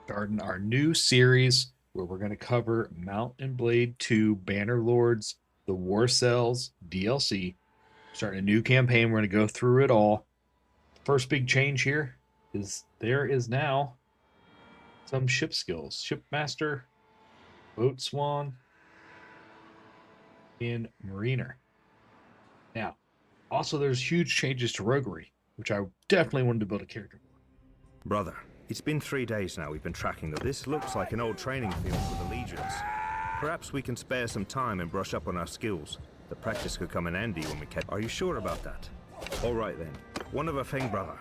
Starting our new series where we're going to cover Mount and Blade 2 Bannerlords, the War Cells DLC. Starting a new campaign. We're going to go through it all. First big change here is there is now some ship skills. Shipmaster, Boatswan, and Mariner. Now, also there's huge changes to roguery, which I definitely wanted to build a character for. Brother, it's been 3 days now we've been tracking them. This looks like an old training field for the legions. Perhaps we can spare some time and brush up on our skills. The practice could come in handy when we catch. Are you sure about that? All right then. One other thing, brother.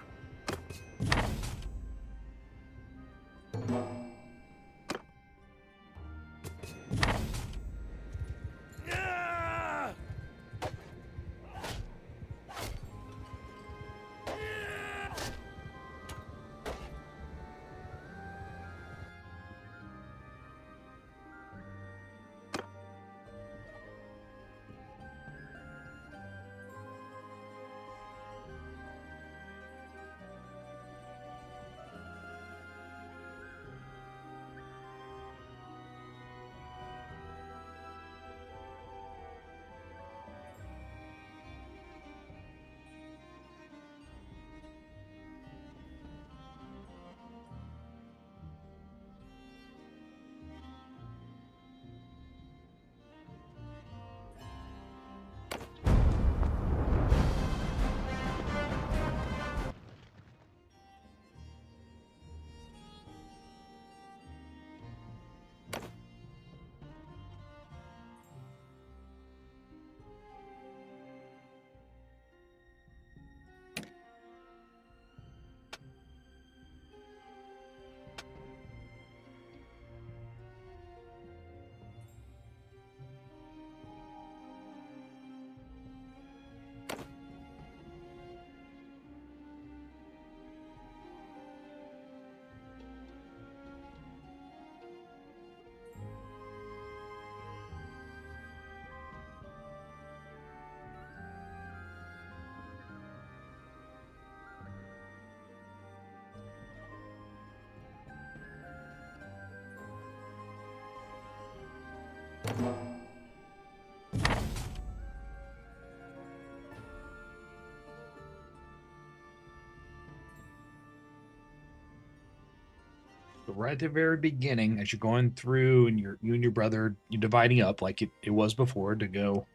So right at the very beginning, as you're going through and you and your brother, you're dividing up like it was before to go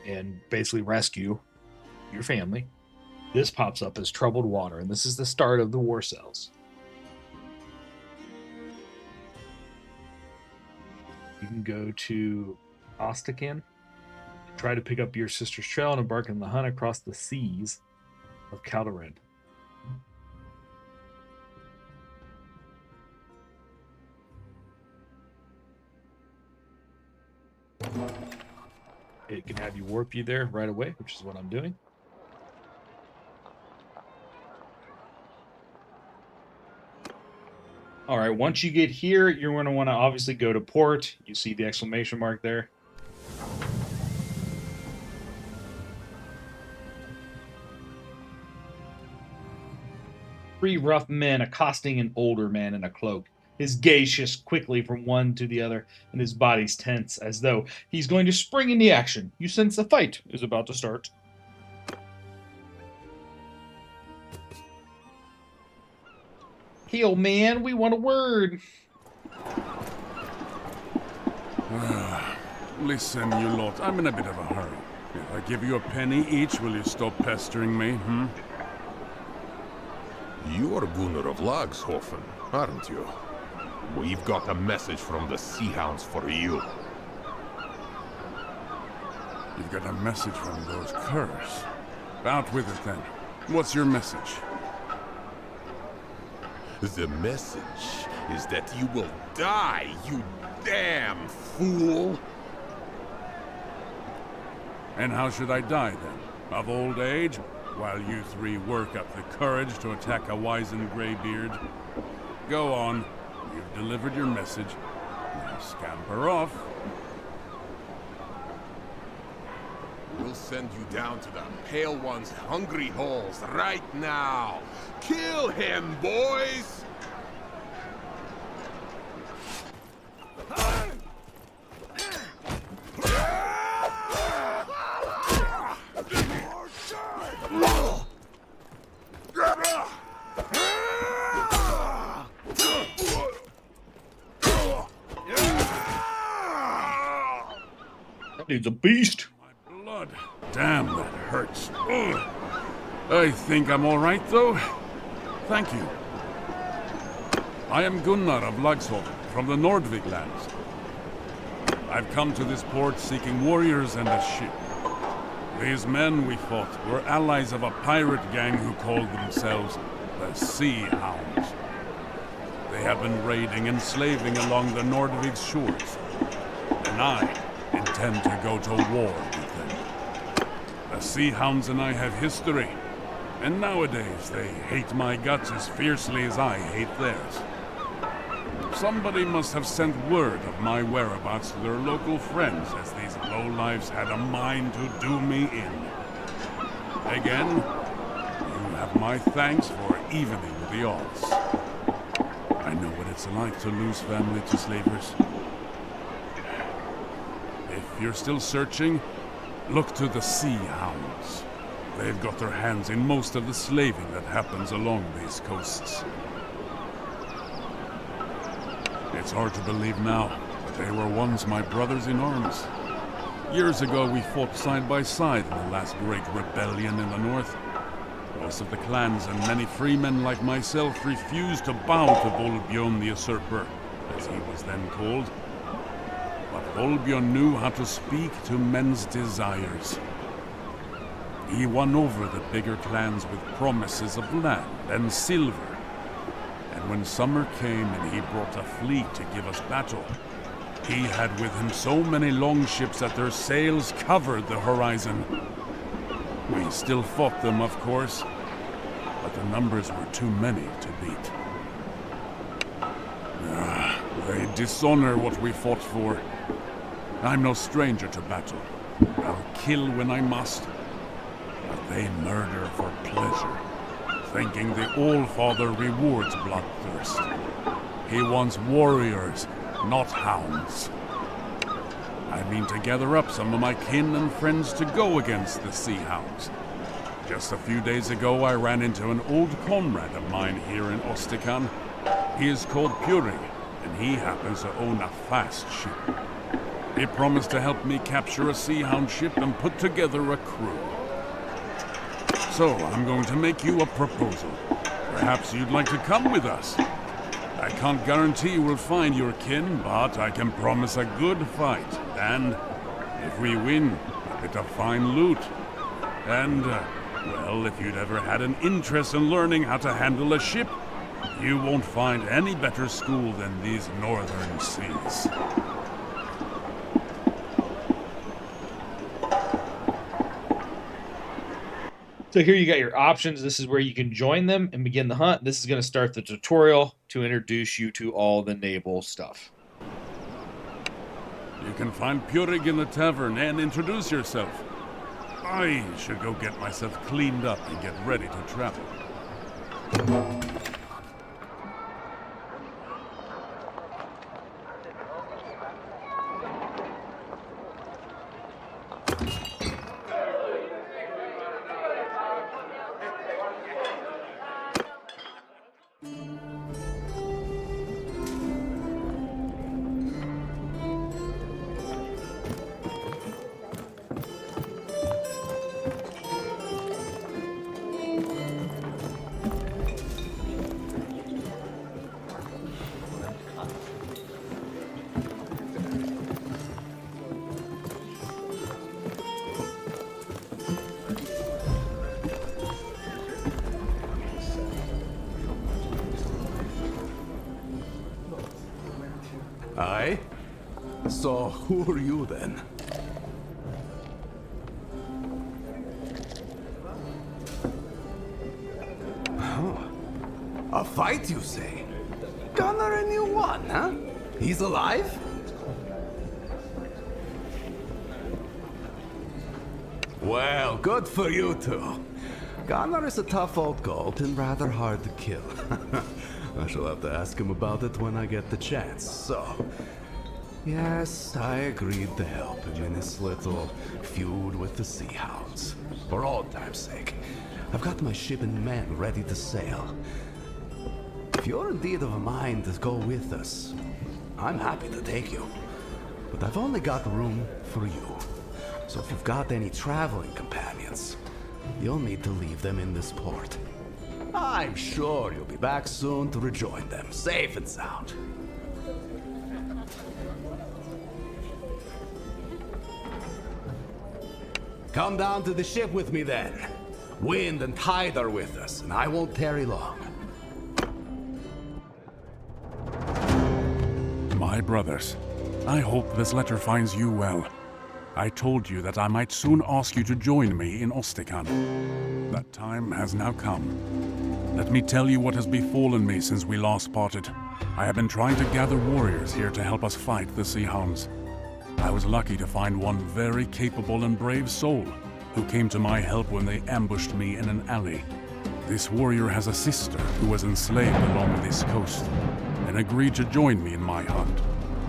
and basically rescue your family. This pops up as troubled water, and this is the start of the war cells. You can go to Ostakan, try to pick up your sister's trail and embark on the hunt across the seas of Calderin. It can have you warp you there right away, which is what I'm doing. All right, once you get here, you're going to want to obviously go to port. You see the exclamation mark there. Three rough men accosting an older man in a cloak. His gaze shifts quickly from one to the other, and his body's tense, as though he's going to spring into action. You sense a fight is about to start. Hail, man, we want a word. Listen, you lot, I'm in a bit of a hurry. If I give you a penny each, will you stop pestering me, You're Gunnar of Lagshofen, aren't you? We've got a message from the Sea Hounds for you. You've got a message from those curs. Out with it, then. What's your message? The message is that you will die, you damn fool! And how should I die, then? Of old age? While you three work up the courage to attack a wizened graybeard? Go on. You've delivered your message. Now scamper off. We'll send you down to the Pale One's hungry holes right now. Kill him, boys! dude's a beast. My blood. Damn, that hurts. Ugh. I think I'm all right, though. Thank you. I am Gunnar of Lagaw from the Nordvik lands. I've come to this port seeking warriors and a ship. These men we fought were allies of a pirate gang who called themselves the Sea Hounds. They have been raiding and slaving along the Nordvik's shores, and I intend to go to war with them. The Sea Hounds and I have history, and nowadays they hate my guts as fiercely as I hate theirs. Somebody must have sent word of my whereabouts to their local friends, as these lowlifes had a mind to do me in. Again, you have my thanks for evening the odds. I know what it's like to lose family to slavers. If you're still searching, look to the Sea Hounds. They've got their hands in most of the slaving that happens along these coasts. It's hard to believe now, but they were once my brothers in arms. Years ago we fought side by side in the last great rebellion in the north. Most of the clans and many freemen like myself refused to bow to Volbjorn the Usurper, as he was then called. But Volbjorn knew how to speak to men's desires. He won over the bigger clans with promises of land and silver. And when summer came and he brought a fleet to give us battle, he had with him so many longships that their sails covered the horizon. We still fought them, of course, but the numbers were too many to beat. They dishonor what we fought for. I'm no stranger to battle. I'll kill when I must, but they murder for pleasure, thinking the All-Father rewards bloodthirst. He wants warriors, not hounds. I mean to gather up some of my kin and friends to go against the Sea Hounds. Just a few days ago I ran into an old comrade of mine here in Ostikan. He is called Purig, and he happens to own a fast ship. He promised to help me capture a Sea Hound ship and put together a crew. So, I'm going to make you a proposal. Perhaps you'd like to come with us. I can't guarantee we'll find your kin, but I can promise a good fight. And if we win, a bit of fine loot. And, well, if you'd ever had an interest in learning how to handle a ship, you won't find any better school than these northern seas. So here you got your options. This is where you can join them and begin the hunt. This is going to start the tutorial to introduce you to all the naval stuff. You can find Purig in the tavern and introduce yourself. I should go get myself cleaned up and get ready to travel. Aye? So, who are you then? Oh, a fight, you say? Gunnar and you won, huh? He's alive? Well, good for you two. Gunnar is a tough old goat and rather hard to kill. I shall have to ask him about it when I get the chance, so... Yes, I agreed to help him in his little feud with the Sea Hounds. For old time's sake. I've got my ship and men ready to sail. If you're indeed of a mind to go with us, I'm happy to take you. but I've only got room for you. So if you've got any traveling companions, you'll need to leave them in this port. I'm sure you'll be back soon to rejoin them, safe and sound. Come down to the ship with me then. Wind and tide are with us, and I won't tarry long. My brothers, I hope this letter finds you well. I told you that I might soon ask you to join me in Ostikan. That time has now come. Let me tell you what has befallen me since we last parted. I have been trying to gather warriors here to help us fight the Sea Hounds. I was lucky to find one very capable and brave soul who came to my help when they ambushed me in an alley. This warrior has a sister who was enslaved along this coast and agreed to join me in my hunt,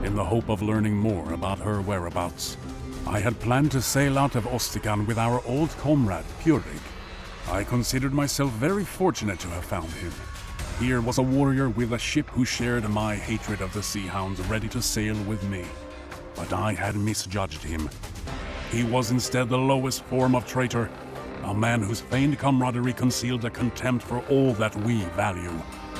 in the hope of learning more about her whereabouts. I had planned to sail out of Ostikan with our old comrade, Purig. I considered myself very fortunate to have found him. Here was a warrior with a ship who shared my hatred of the Sea Hounds, ready to sail with me. But I had misjudged him. He was instead the lowest form of traitor, a man whose feigned camaraderie concealed a contempt for all that we value.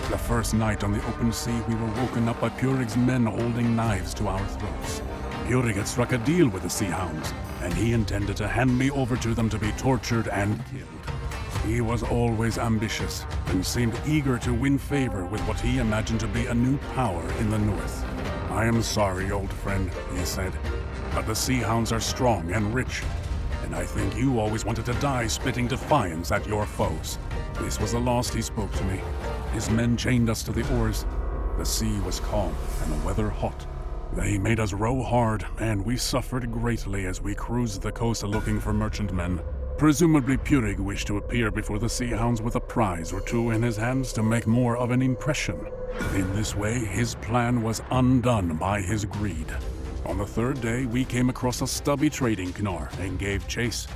The first night on the open sea, we were woken up by Purig's men holding knives to our throats. Purig had struck a deal with the Sea Hounds, and he intended to hand me over to them to be tortured and killed. He was always ambitious, and seemed eager to win favor with what he imagined to be a new power in the north. "I am sorry, old friend," he said, "but the Sea Hounds are strong and rich, and I think you always wanted to die spitting defiance at your foes." This was the last he spoke to me. His men chained us to the oars. The sea was calm and the weather hot. They made us row hard, and we suffered greatly as we cruised the coast looking for merchantmen. Presumably Purig wished to appear before the Sea Hounds with a prize or two in his hands to make more of an impression. In this way, his plan was undone by his greed. On the third day, we came across a stubby trading Knar and gave chase.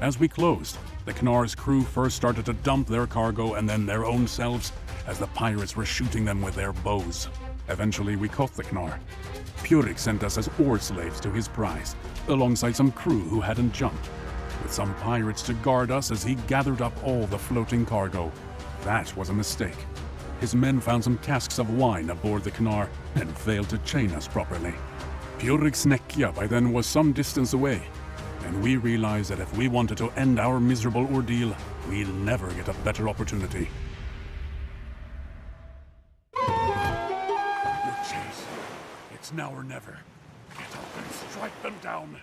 As we closed, the Knar's crew first started to dump their cargo and then their own selves, as the pirates were shooting them with their bows. Eventually, we caught the Knar. Purig sent us as oar slaves to his prize, alongside some crew who hadn't jumped, with some pirates to guard us as he gathered up all the floating cargo. That was a mistake. His men found some casks of wine aboard the Knar and failed to chain us properly. Purig's Nekja by then was some distance away, and we realized that if we wanted to end our miserable ordeal, we'd never get a better opportunity. The chase. It's now or never. Get up and strike them down.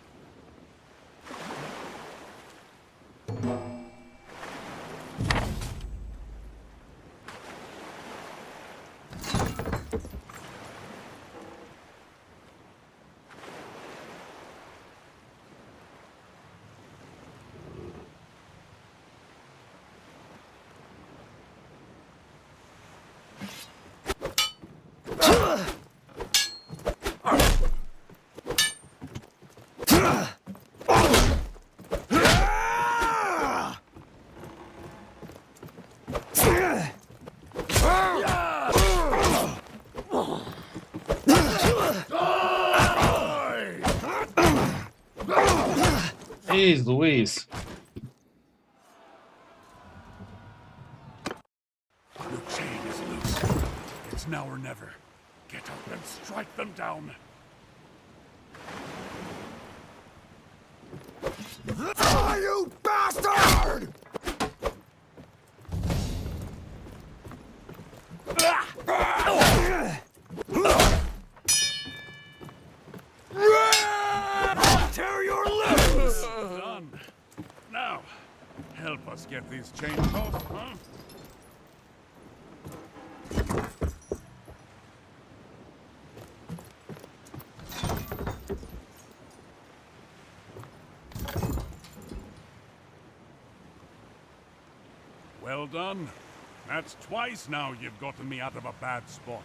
Jeez Louise. Your chain is loose. It's now or never. Get up and strike them down. Ah, you bastard! Tear your limbs! Done. Now, help us get these chains off, huh? Well done. That's twice now you've gotten me out of a bad spot.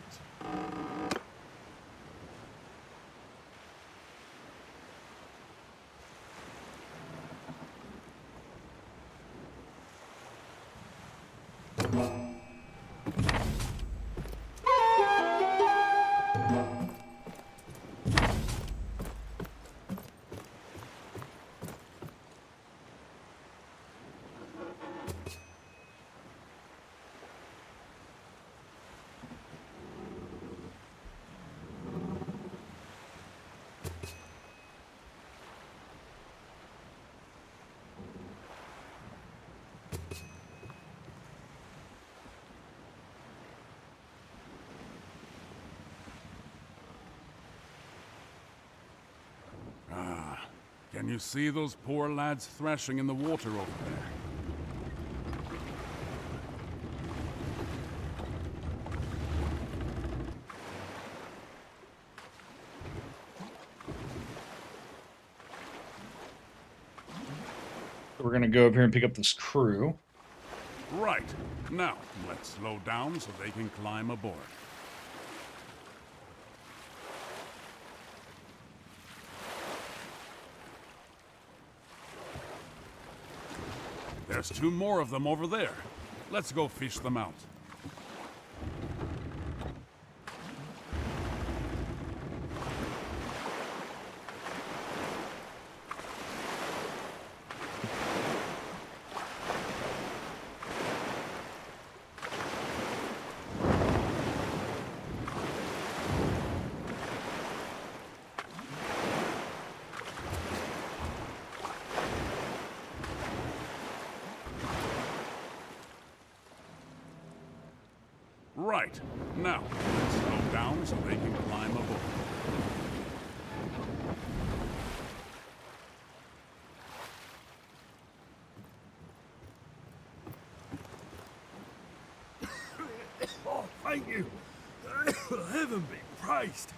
Can you see those poor lads thrashing in the water over there? We're going to go over here and pick up this crew. Right. Now, let's slow down so they can climb aboard. There's 2 more of them over there. Let's go fish them out. Right. Now, let's slow down so they can climb aboard. Oh, thank you. Heaven be praised.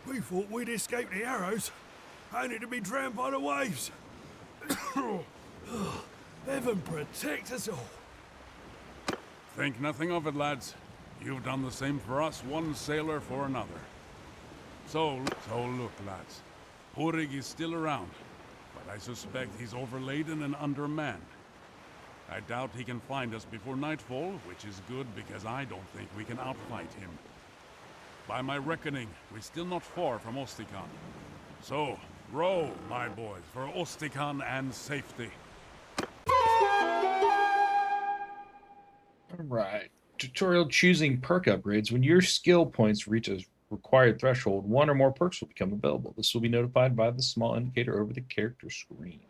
We thought we'd escape the arrows, only to be drowned by the waves. Heaven protect us all. Think nothing of it, lads. You've done the same for us, one sailor for another. So look, lads. Purig is still around, but I suspect he's overladen and undermanned. I doubt he can find us before nightfall, which is good because I don't think we can outfight him. By my reckoning, we're still not far from Ostikon. So, row, my boys, for Ostikon and safety. Alright. Tutorial choosing perk upgrades. When your skill points reach a required threshold, 1 or more perks will become available. This will be notified by the small indicator over the character screen.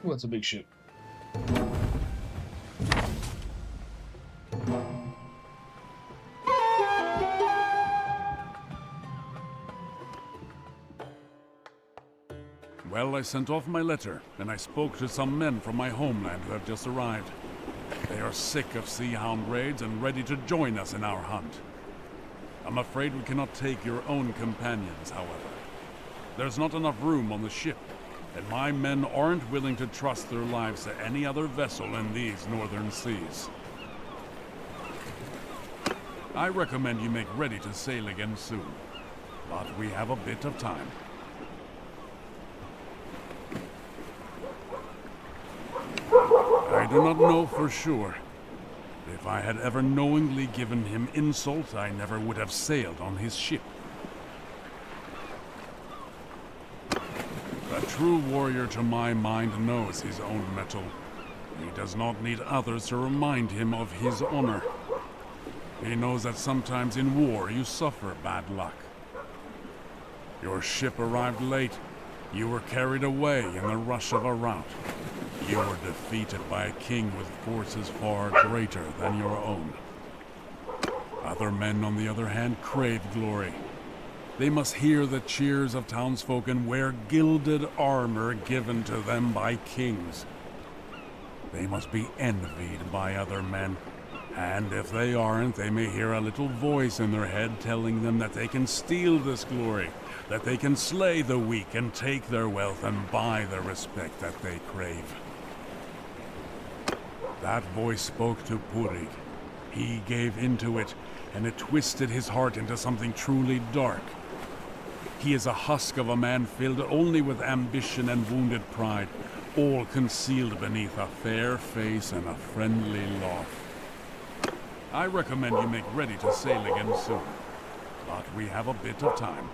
Ooh, that's a big ship. Well, I sent off my letter, and I spoke to some men from my homeland who have just arrived. They are sick of Sea Hound raids and ready to join us in our hunt. I'm afraid we cannot take your own companions, however. There's not enough room on the ship, and my men aren't willing to trust their lives to any other vessel in these northern seas. I recommend you make ready to sail again soon, but we have a bit of time. I do not know for sure. If I had ever knowingly given him insult, I never would have sailed on his ship. A true warrior, to my mind, knows his own mettle. He does not need others to remind him of his honor. He knows that sometimes in war you suffer bad luck. Your ship arrived late. You were carried away in the rush of a rout. You were defeated by a king with forces far greater than your own. Other men, on the other hand, crave glory. They must hear the cheers of townsfolk and wear gilded armor given to them by kings. They must be envied by other men. And if they aren't, they may hear a little voice in their head telling them that they can steal this glory, that they can slay the weak and take their wealth and buy the respect that they crave. That voice spoke to Purig. He gave into it, and it twisted his heart into something truly dark. He is a husk of a man filled only with ambition and wounded pride, all concealed beneath a fair face and a friendly laugh. I recommend you make ready to sail again soon, but we have a bit of time.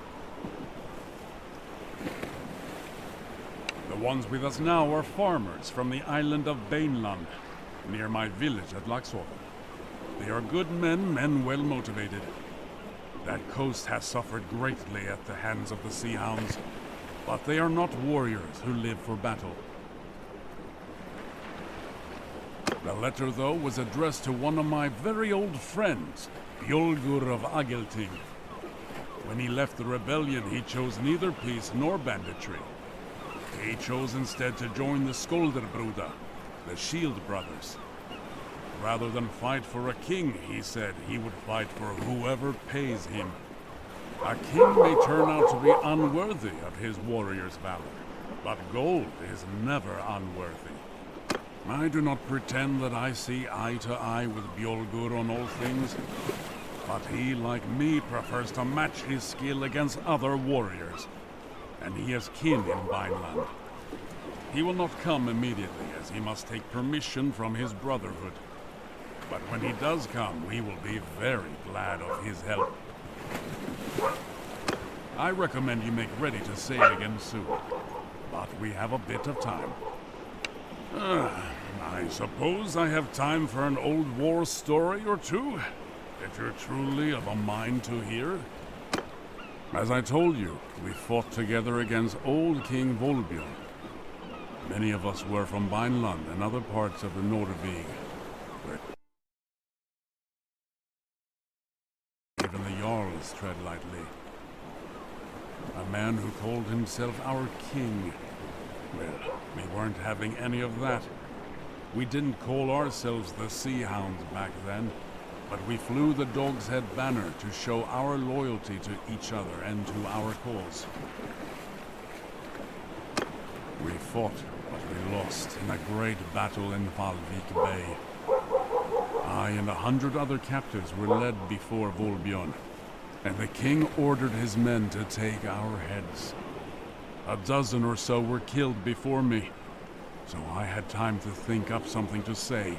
The ones with us now are farmers from the island of Bannerlord, near my village at Lagaw. They are good men well motivated. That coast has suffered greatly at the hands of the Sea Hounds, but they are not warriors who live for battle. The letter, though, was addressed to one of my very old friends, Gar of Lagaw. When he left the rebellion, he chose neither peace nor banditry. He chose instead to join the Scourge, the Shield Brothers. Rather than fight for a king, he said, he would fight for whoever pays him. A king may turn out to be unworthy of his warrior's valor, but gold is never unworthy. I do not pretend that I see eye to eye with Bjolgur on all things, but he, like me, prefers to match his skill against other warriors, and he has kin in Bannerlord. He will not come immediately, as he must take permission from his brotherhood. But when he does come, we will be very glad of his help. I recommend you make ready to sail again soon, but we have a bit of time. I suppose I have time for an old war story or two, if you're truly of a mind to hear. As I told you, we fought together against old King Volbjorn. Many of us were from Bannerlord and other parts of the Norvig, where even the Jarls tread lightly. A man who called himself our king. Well, we weren't having any of that. We didn't call ourselves the Sea Hounds back then, but we flew the Dog's Head banner to show our loyalty to each other and to our cause. We fought, but we lost in a great battle in Valvik Bay. I and 100 other captives were led before Volbjorn, and the king ordered his men to take our heads. A dozen or so were killed before me, so I had time to think up something to say.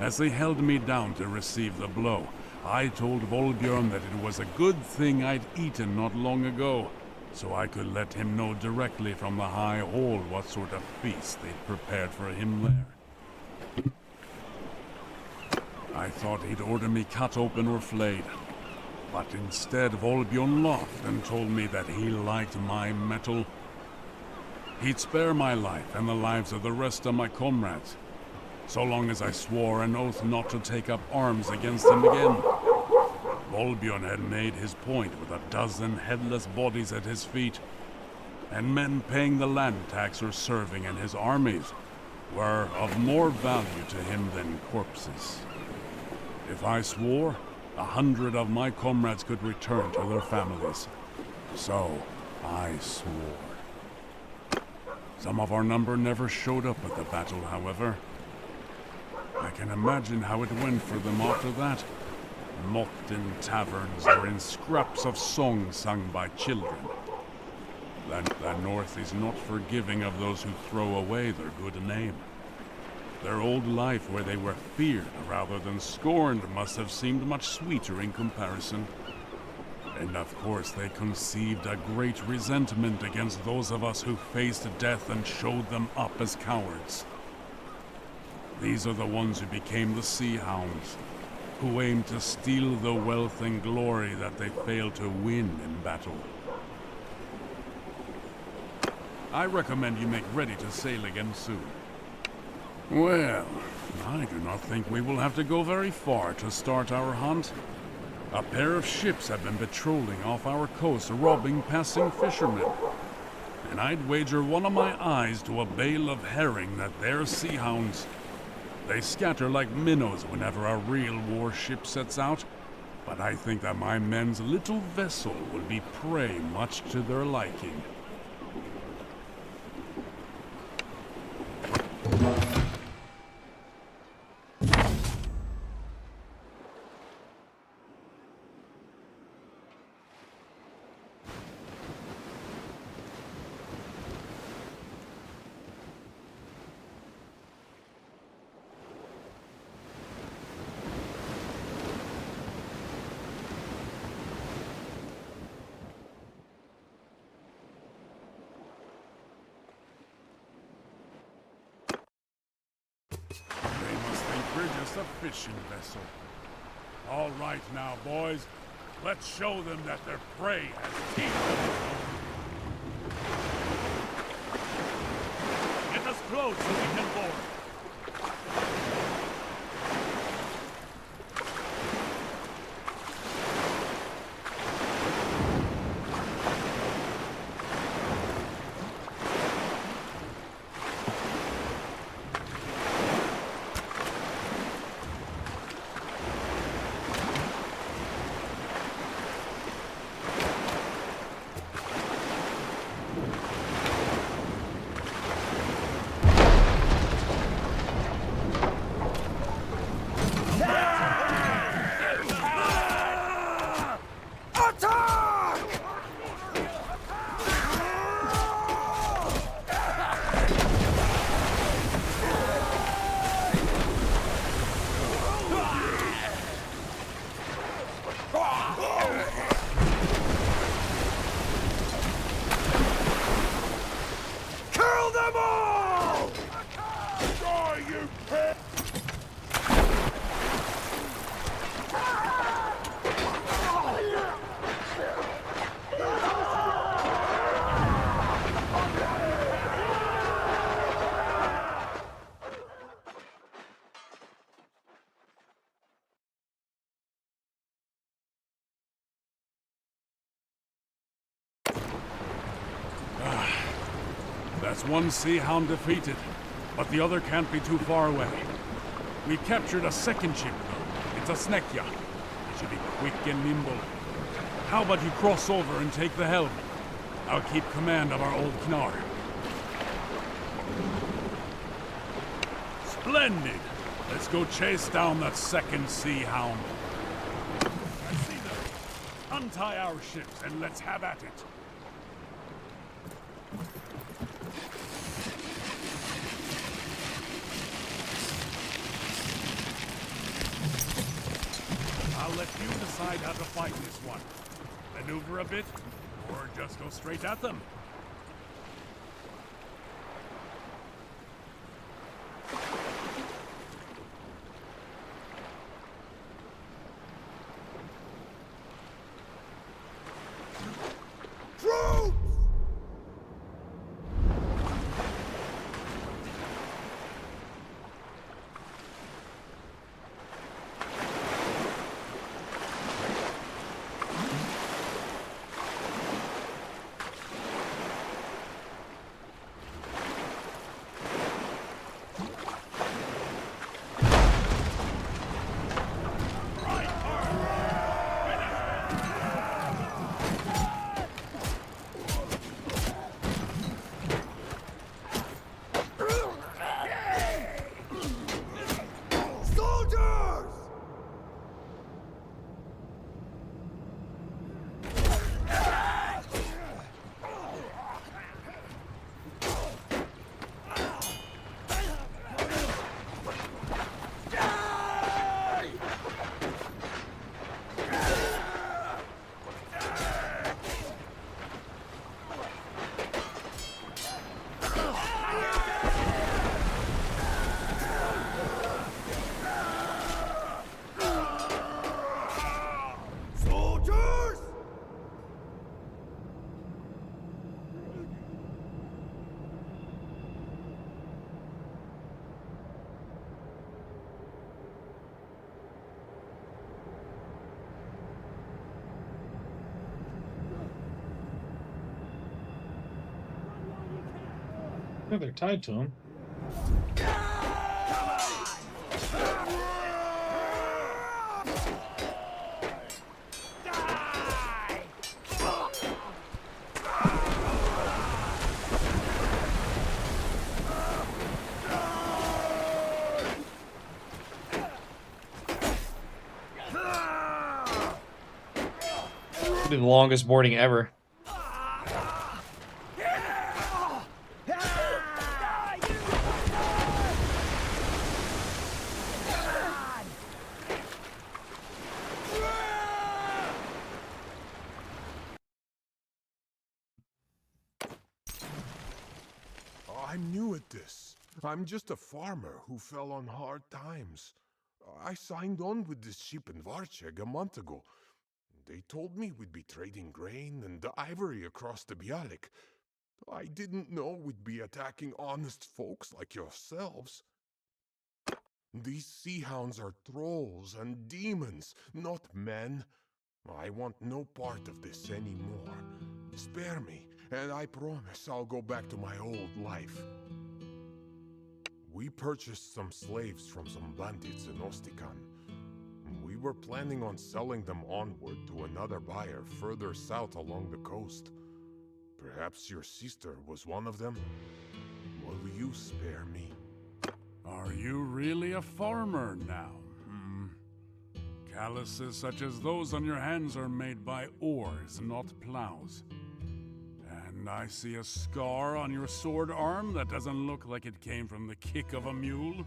As they held me down to receive the blow, I told Volbjorn that it was a good thing I'd eaten not long ago, so I could let him know directly from the high hall what sort of feast they'd prepared for him there. I thought he'd order me cut open or flayed, but instead Volbjorn laughed and told me that he liked my mettle. He'd spare my life and the lives of the rest of my comrades, so long as I swore an oath not to take up arms against him again. Volbjorn had made his point with a dozen headless bodies at his feet, and men paying the land tax or serving in his armies were of more value to him than corpses. If I swore, 100 of my comrades could return to their families. So, I swore. Some of our number never showed up at the battle, however. I can imagine how it went for them after that. Mocked in taverns or in scraps of songs sung by children. The North is not forgiving of those who throw away their good name. Their old life where they were feared rather than scorned must have seemed much sweeter in comparison. And of course they conceived a great resentment against those of us who faced death and showed them up as cowards. These are the ones who became the Sea Hounds, who aimed to steal the wealth and glory that they failed to win in battle. I recommend you make ready to sail again soon. Well, I do not think we will have to go very far to start our hunt. A pair of ships have been patrolling off our coast, robbing passing fishermen. And I'd wager one of my eyes to a bale of herring that they're Sea Hounds. They scatter like minnows whenever a real warship sets out, but I think that my men's little vessel will be prey much to their liking. We're just a fishing vessel. All right now, boys. Let's show them that their prey has teeth of its own. Get us close so we can board. That's one Sea Hound defeated, but the other can't be too far away. We captured a second ship, though. It's a Snekya. It should be quick and nimble. How about you cross over and take the helm? I'll keep command of our old Knar. Splendid! Let's go chase down that second Sea Hound. I see them. Untie our ships and let's have at it. I'll let you decide how to fight this one. Maneuver a bit, or just go straight at them. Oh, they're tied to him. The longest boarding ever. I'm new at this. I'm just a farmer who fell on hard times. I signed on with this ship in Varcheg a month ago. They told me we'd be trading grain and ivory across the Bialik. I didn't know we'd be attacking honest folks like yourselves. These Sea Hounds are trolls and demons, not men. I want no part of this anymore. Spare me, and I promise I'll go back to my old life. We purchased some slaves from some bandits in Ostikan. We were planning on selling them onward to another buyer further south along the coast. Perhaps your sister was one of them? Will you spare me? Are you really a farmer now? Calluses such as those on your hands are made by oars, not plows. And I see a scar on your sword arm that doesn't look like it came from the kick of a mule.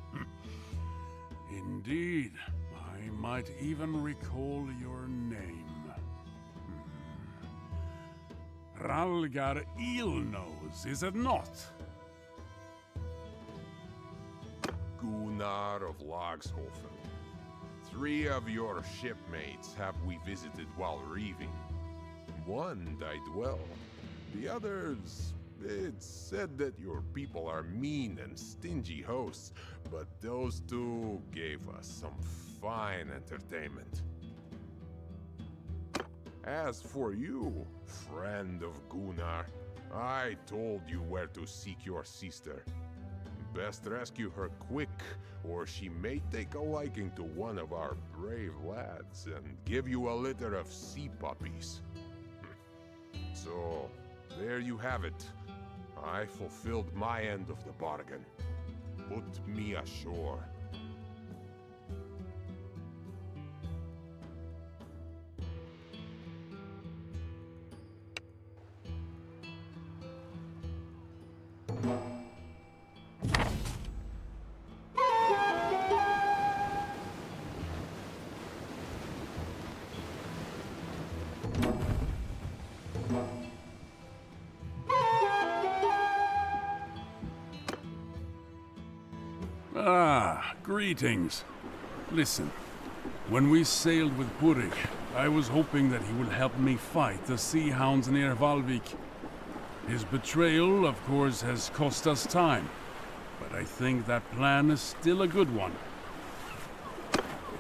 Indeed, I might even recall your name. Ralgar Eelnose, is it not? Gunnar of Lagshofen. 3 of your shipmates have we visited while reaving. One died well. The others, it's said that your people are mean and stingy hosts, but those 2 gave us some fine entertainment. As for you, friend of Gunnar, I told you where to seek your sister. Best rescue her quick, or she may take a liking to one of our brave lads and give you a litter of sea puppies. So, there you have it. I fulfilled my end of the bargain. Put me ashore. Greetings. Listen, when we sailed with Purig, I was hoping that he would help me fight the Sea Hounds near Valvik. His betrayal, of course, has cost us time, but I think that plan is still a good one.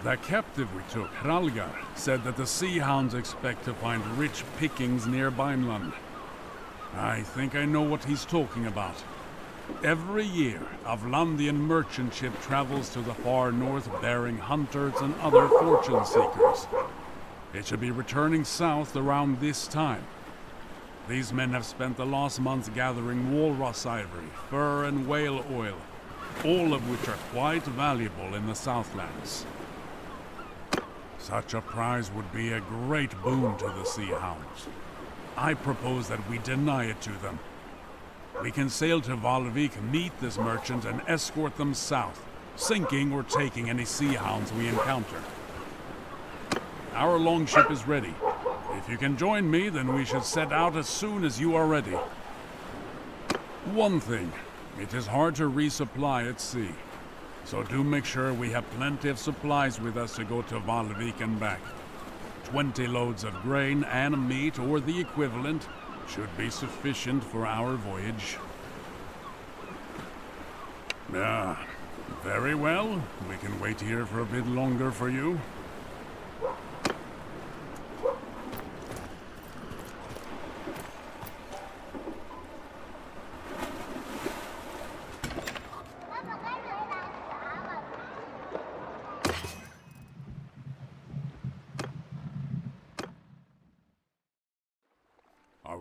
The captive we took, Ralgar, said that the Sea Hounds expect to find rich pickings near Bannerlord. I think I know what he's talking about. Every year, a Vlandian merchant ship travels to the far north bearing hunters and other fortune seekers. It should be returning south around this time. These men have spent the last months gathering walrus ivory, fur and whale oil, all of which are quite valuable in the Southlands. Such a prize would be a great boon to the Sea Hounds. I propose that we deny it to them. We can sail to Valvik, meet this merchant, and escort them south, sinking or taking any Sea Hounds we encounter. Our longship is ready. If you can join me, then we should set out as soon as you are ready. One thing, it is hard to resupply at sea, so do make sure we have plenty of supplies with us to go to Valvik and back. 20 loads of grain and meat, or the equivalent, should be sufficient for our voyage. Very well. We can wait here for a bit longer for you.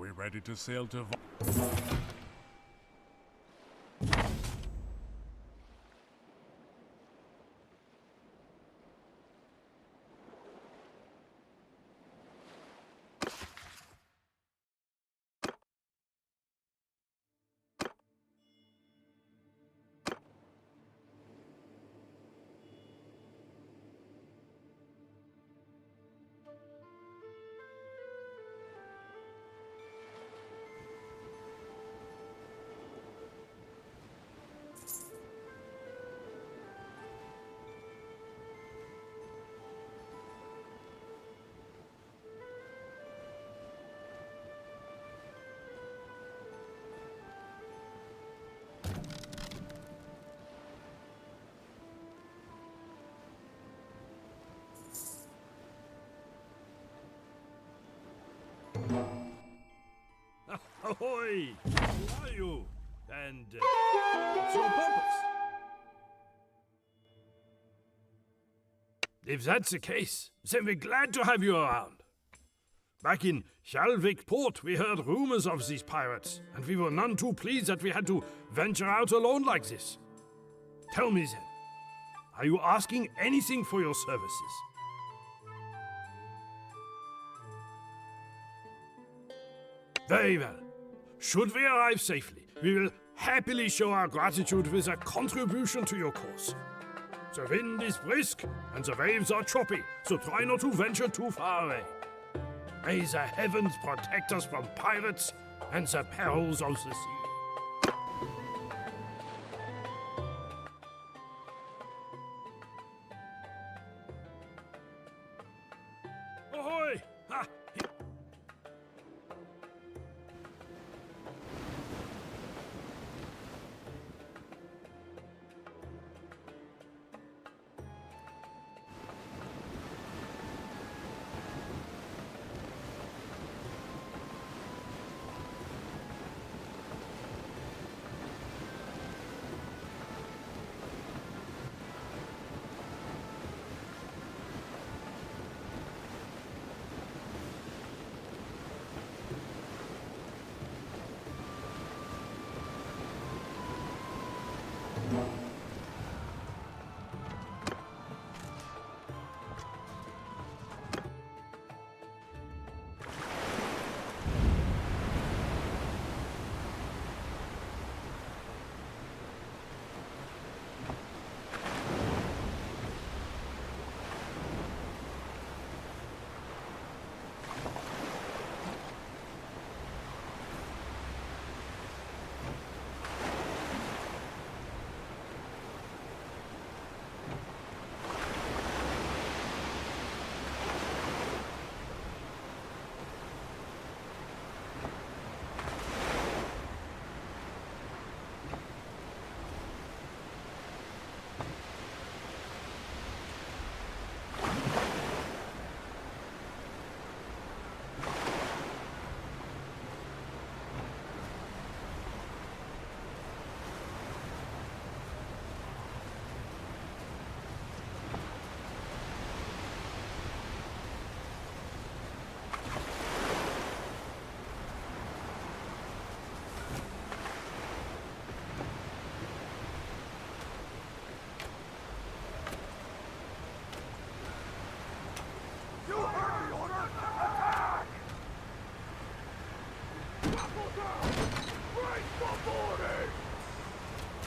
we ready to sail to Ahoy! Who are you? And what's your purpose? If that's the case, then we're glad to have you around. Back in Valvik port, we heard rumors of these pirates, and we were none too pleased that we had to venture out alone like this. Tell me then, are you asking anything for your services? Very well. Should we arrive safely, we will happily show our gratitude with a contribution to your cause. The wind is brisk and the waves are choppy, so try not to venture too far away. May the heavens protect us from pirates and the perils of the sea. Ahoy! Ha!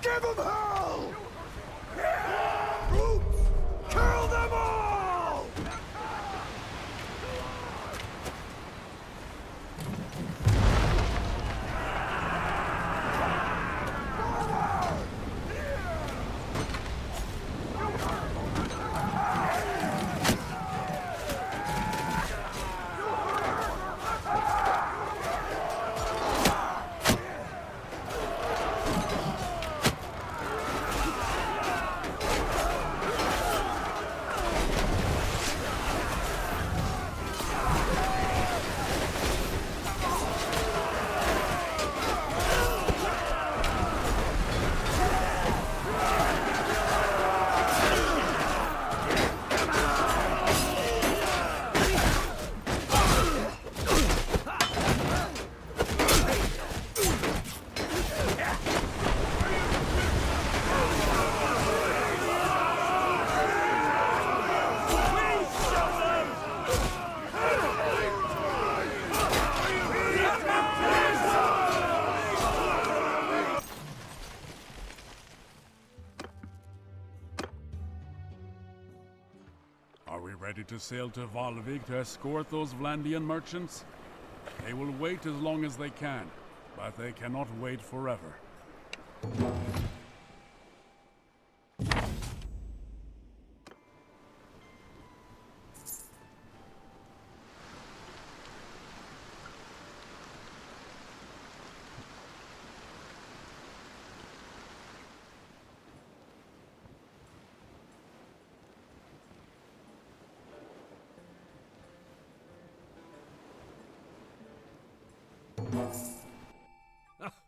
Give them hell! Troops! Kill them all! ready to sail to Valvik to escort those Vlandian merchants? They will wait as long as they can, but they cannot wait forever.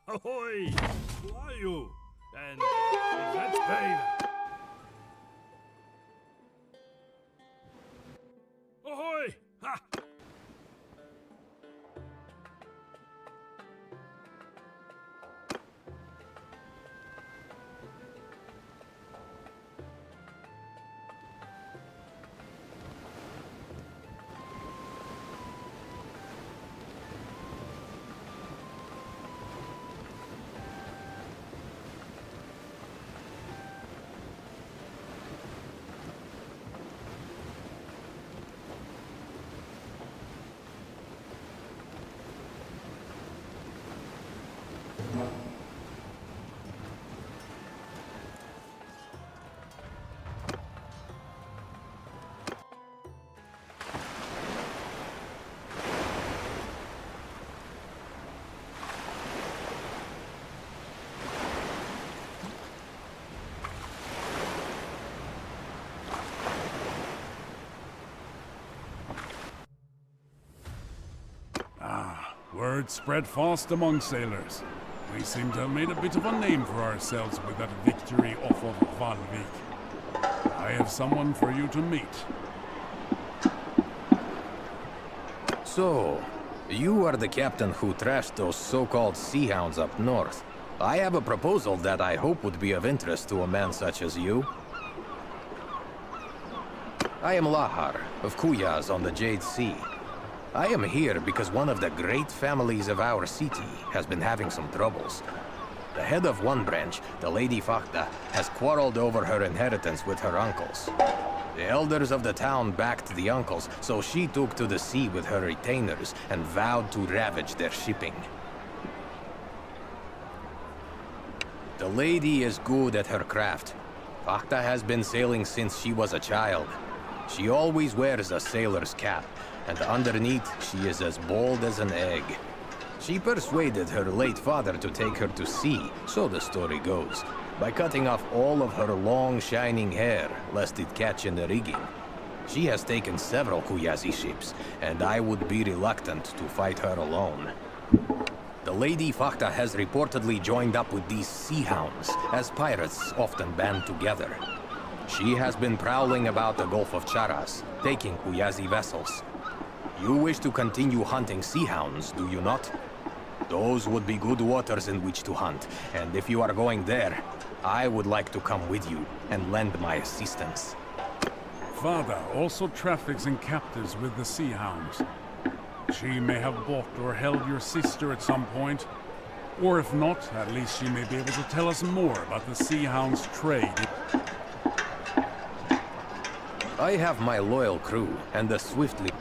Ahoy! Who are you? And let's pay. Ahoy! Ha! Word spread fast among sailors. We seem to have made a bit of a name for ourselves with that victory off of Valvik. I have someone for you to meet. So, you are the captain who trashed those so-called Sea Hounds up north. I have a proposal that I hope would be of interest to a man such as you. I am Lahar, of Kuyaz on the Jade Sea. I am here because one of the great families of our city has been having some troubles. The head of one branch, the Lady Fakta, has quarreled over her inheritance with her uncles. The elders of the town backed the uncles, so she took to the sea with her retainers and vowed to ravage their shipping. The lady is good at her craft. Fakta has been sailing since she was a child. She always wears a sailor's cap, and underneath she is as bold as an egg. She persuaded her late father to take her to sea, so the story goes, by cutting off all of her long shining hair, lest it catch in the rigging. She has taken several Kuyazi ships, and I would be reluctant to fight her alone. The Lady Fakta has reportedly joined up with these Sea Hounds, as pirates often band together. She has been prowling about the Gulf of Charas, taking Kuyazi vessels. You wish to continue hunting Sea Hounds, do you not? Those would be good waters in which to hunt, and if you are going there, I would like to come with you and lend my assistance. Father also traffics in captives with the Sea Hounds. She may have bought or held your sister at some point. Or if not, at least she may be able to tell us more about the Sea Hounds' trade. I have my loyal crew, and the swiftly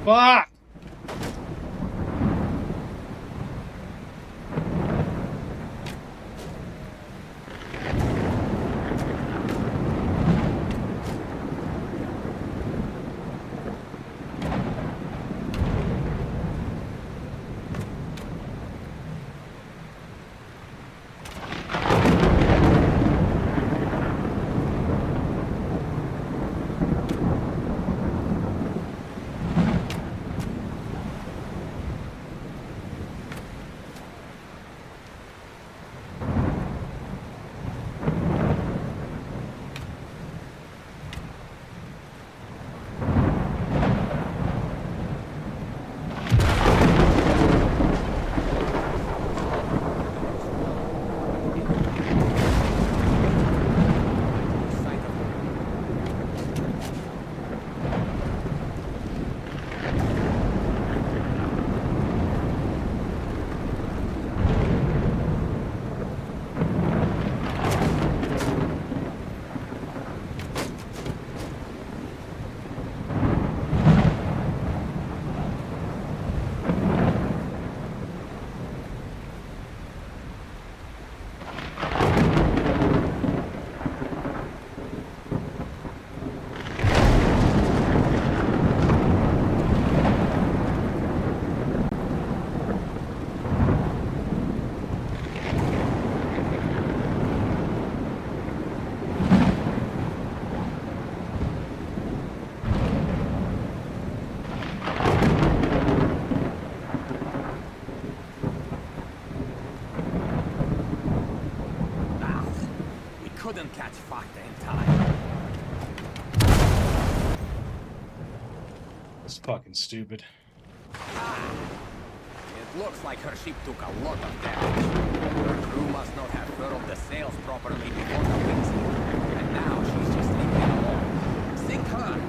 Fuck! Couldn't catch Fakta in time. That's fucking stupid. It looks like her ship took a lot of damage. Her crew must not have furled the sails properly before the winds hit. And now she's just leaving alone. Sink her!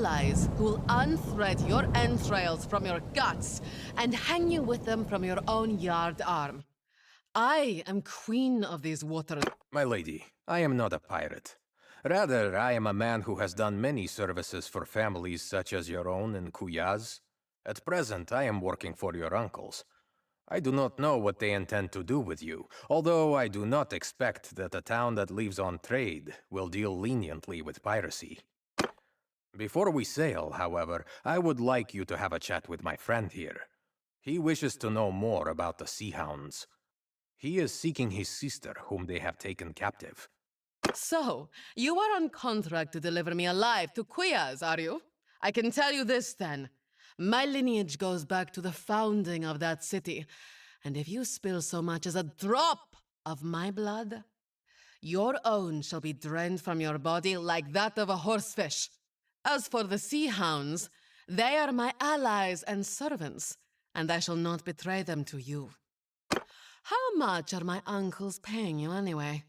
allies who'll unthread your entrails from your guts and hang you with them from your own yard arm. I am queen of these waters. My lady, I am not a pirate. Rather, I am a man who has done many services for families such as your own in Kuyaz. At present, I am working for your uncles. I do not know what they intend to do with you, although I do not expect that a town that lives on trade will deal leniently with piracy. Before we sail, however, I would like you to have a chat with my friend here. He wishes to know more about the Sea Hounds. He is seeking his sister, whom they have taken captive. So, you are on contract to deliver me alive to Kuyaz, are you? I can tell you this then. My lineage goes back to the founding of that city, and if you spill so much as a drop of my blood, your own shall be drained from your body like that of a horsefish. As for the Sea Hounds, they are my allies and servants, and I shall not betray them to you. How much are my uncles paying you anyway?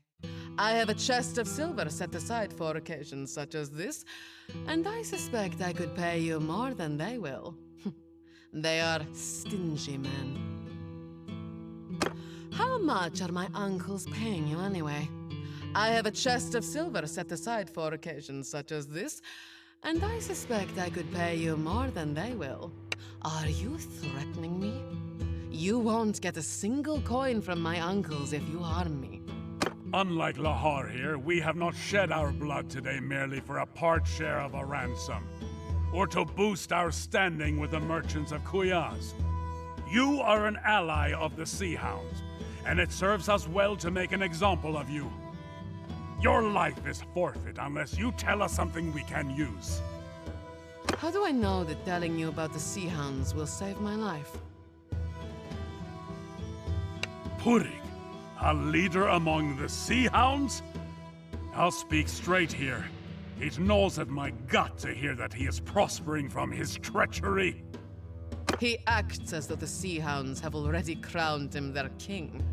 I have a chest of silver set aside for occasions such as this, and I suspect I could pay you more than they will. They are stingy men. How much are my uncles paying you anyway? I have a chest of silver set aside for occasions such as this, and I suspect I could pay you more than they will. Are you threatening me? You won't get a single coin from my uncles if you harm me. Unlike Lahar here, we have not shed our blood today merely for a part share of a ransom, or to boost our standing with the merchants of Kuyaz. You are an ally of the Sea Hounds, and it serves us well to make an example of you. Your life is forfeit unless you tell us something we can use. How do I know that telling you about the Sea Hounds will save my life? Purig, a leader among the Sea Hounds? I'll speak straight here. It gnaws at my gut to hear that he is prospering from his treachery. He acts as though the Sea Hounds have already crowned him their king.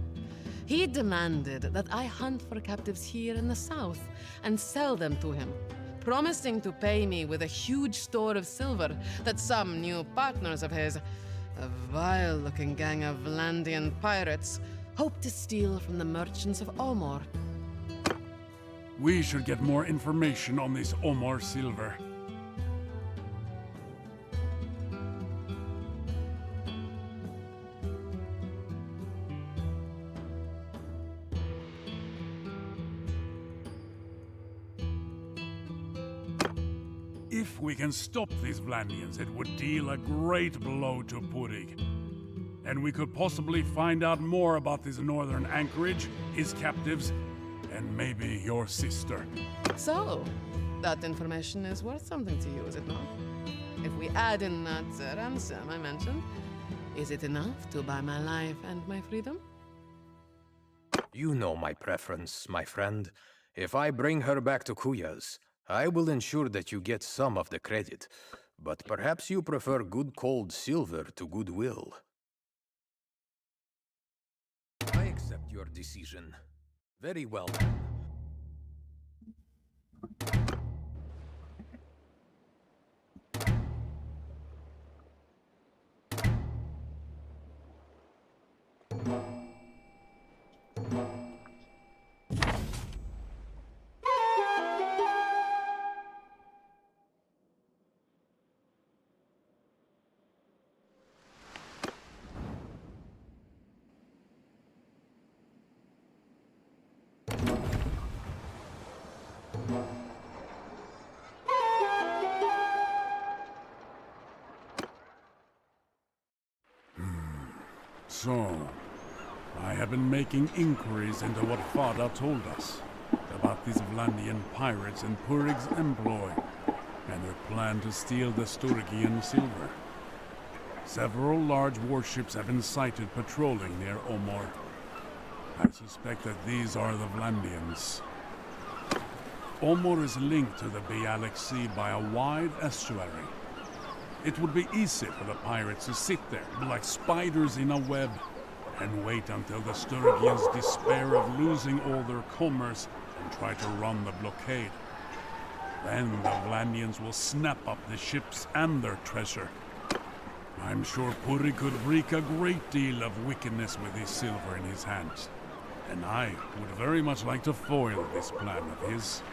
He demanded that I hunt for captives here in the south and sell them to him, promising to pay me with a huge store of silver that some new partners of his, a vile-looking gang of Vlandian pirates, hope to steal from the merchants of Omore. We should get more information on this Omore silver. If we can stop these Vlandians, it would deal a great blow to Purig. And we could possibly find out more about this northern anchorage, his captives, and maybe your sister. So, that information is worth something to you, is it not? If we add in that ransom I mentioned, is it enough to buy my life and my freedom? You know my preference, my friend. If I bring her back to Kuyaz, I will ensure that you get some of the credit. But perhaps you prefer good cold silver to goodwill. I accept your decision. Very well. So, I have been making inquiries into what Fada told us about these Vlandian pirates in Purig's employ and their plan to steal the Sturgian silver. Several large warships have been sighted patrolling near Omore. I suspect that these are the Vlandians. Omore is linked to the Bialik Sea by a wide estuary. It would be easy for the pirates to sit there like spiders in a web and wait until the Sturgians despair of losing all their commerce and try to run the blockade. Then the Vlandians will snap up the ships and their treasure. I'm sure Purig could wreak a great deal of wickedness with his silver in his hands. And I would very much like to foil this plan of his.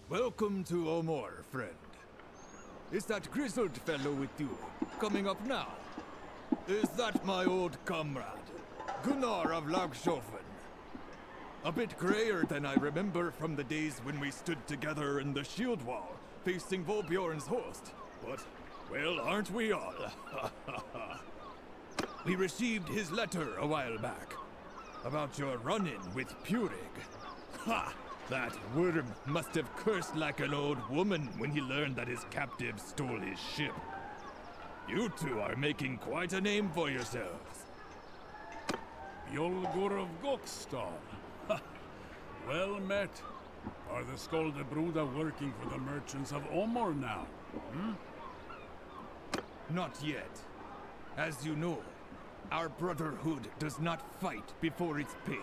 Welcome to Omore, friend. Is that grizzled fellow with you coming up now? Is that my old comrade, Gunnar of Lagaw? A bit grayer than I remember from the days when we stood together in the shield wall, facing Volbjorn's host. But, well, aren't we all? We received his letter a while back, about your run-in with Purig. Ha! That worm must have cursed like an old woman when he learned that his captive stole his ship. You two are making quite a name for yourselves. Gar of Lagaw. Well met. Are the Skoldebruda working for the merchants of Omore now? Not yet. As you know, our brotherhood does not fight before it's paid.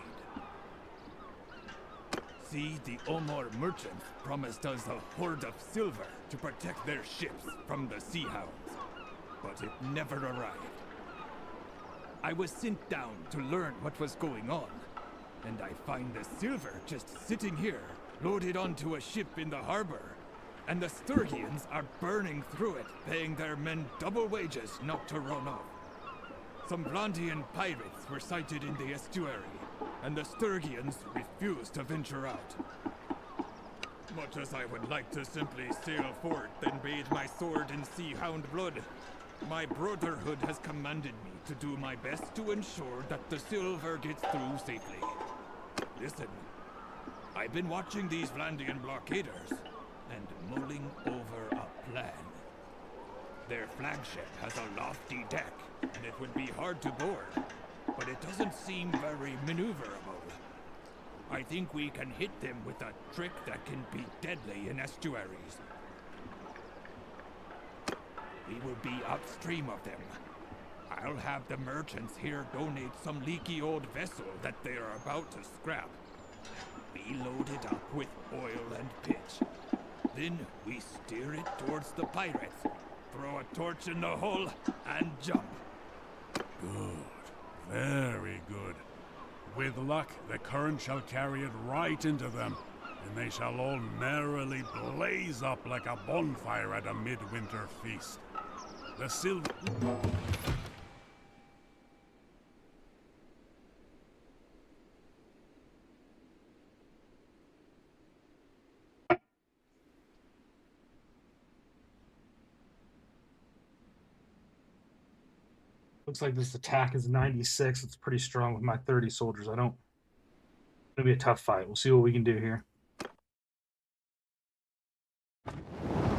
See, the Omore merchants promised us a hoard of silver to protect their ships from the Sea Hounds, but it never arrived. I was sent down to learn what was going on, and I find the silver just sitting here, loaded onto a ship in the harbor, and the Sturgians are burning through it, paying their men double wages not to run off. Some Vlandian pirates were sighted in the estuary, and the Sturgians refused to venture out. Much as I would like to simply sail forth and bathe my sword in Sea Hound blood, my brotherhood has commanded me to do my best to ensure that the silver gets through safely. Listen, I've been watching these Vlandian blockaders and mulling over a plan. Their flagship has a lofty deck, and it would be hard to board, but it doesn't seem very maneuverable. I think we can hit them with a trick that can be deadly in estuaries. We will be upstream of them. I'll have the merchants here donate some leaky old vessel that they are about to scrap. We load it up with oil and pitch. Then we steer it towards the pirates, throw a torch in the hull, and jump. Good. Very good. With luck, the current shall carry it right into them, and they shall all merrily blaze up like a bonfire at a midwinter feast. The silver... Looks like this attack is 96. It's pretty strong with my 30 soldiers. It's gonna be a tough fight. We'll see what we can do here.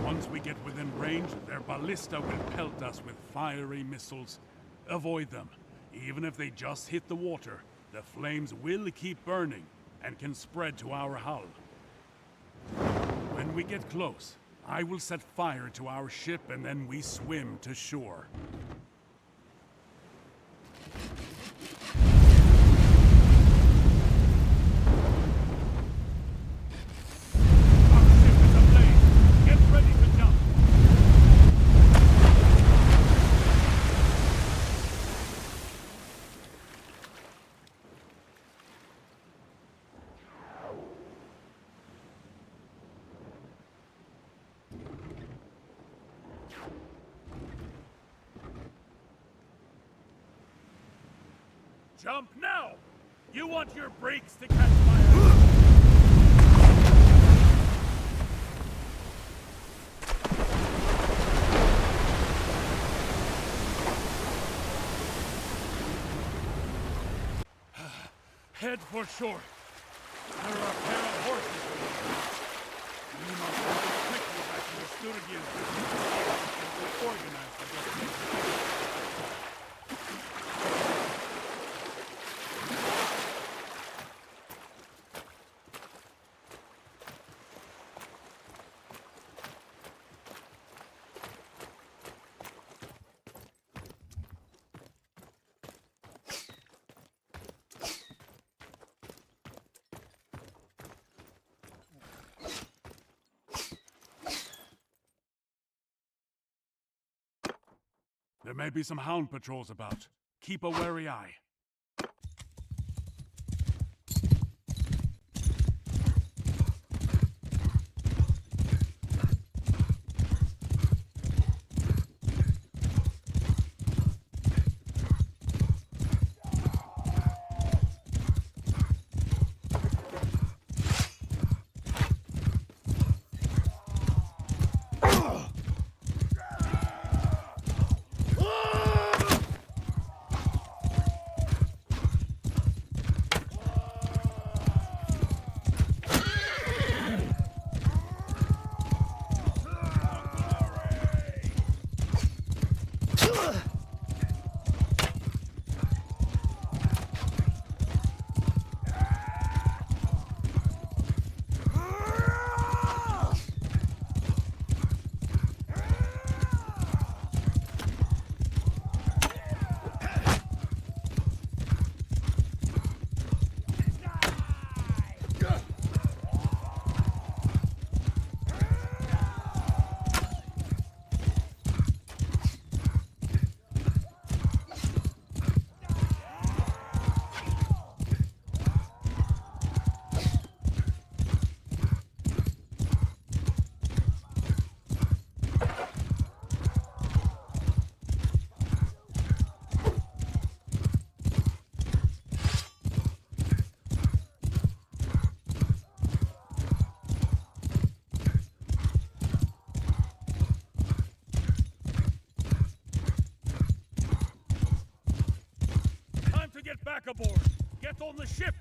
Once we get within range, their ballista will pelt us with fiery missiles. Avoid them. Even if they just hit the water, the flames will keep burning and can spread to our hull. When we get close, I will set fire to our ship and then we swim to shore. Jump now! You want your brakes to catch fire! Head for shore. There are a pair of horses. We must ride quickly back to the Sturgian and organize the destination. There may be some Hound patrols about. Keep a wary eye. Back aboard! Get on the ship!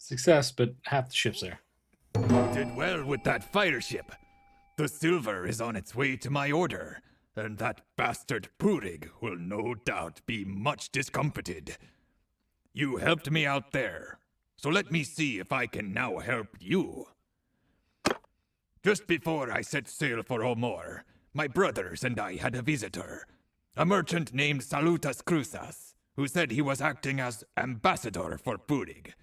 Success, but half the ship's there. You did well with that fire ship. The silver is on its way to my order, and that bastard Purig will no doubt be much discomfited. You helped me out there, so let me see if I can now help you. Just before I set sail for Omore, my brothers and I had a visitor, a merchant named Salutas Cruzas, who said he was acting as ambassador for Purig.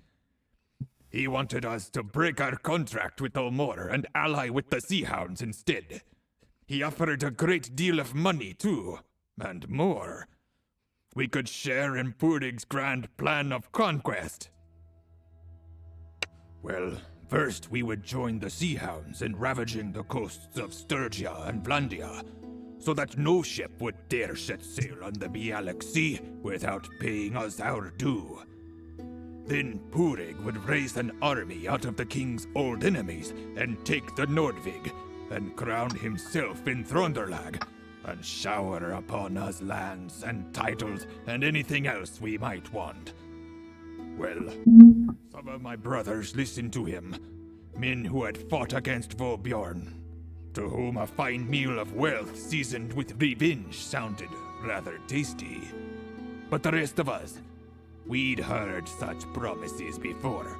He wanted us to break our contract with Omore and ally with the Sea Hounds instead. He offered a great deal of money, too, and more. We could share in Purig's grand plan of conquest. Well, first we would join the Sea Hounds in ravaging the coasts of Sturgia and Vlandia, so that no ship would dare set sail on the Bialik Sea without paying us our due. Then Purig would raise an army out of the king's old enemies and take the Nordvig, and crown himself in Thronderlag, and shower upon us lands and titles and anything else we might want. Well, some of my brothers listened to him, men who had fought against Volbjorn, to whom a fine meal of wealth seasoned with revenge sounded rather tasty. But the rest of us, we'd heard such promises before,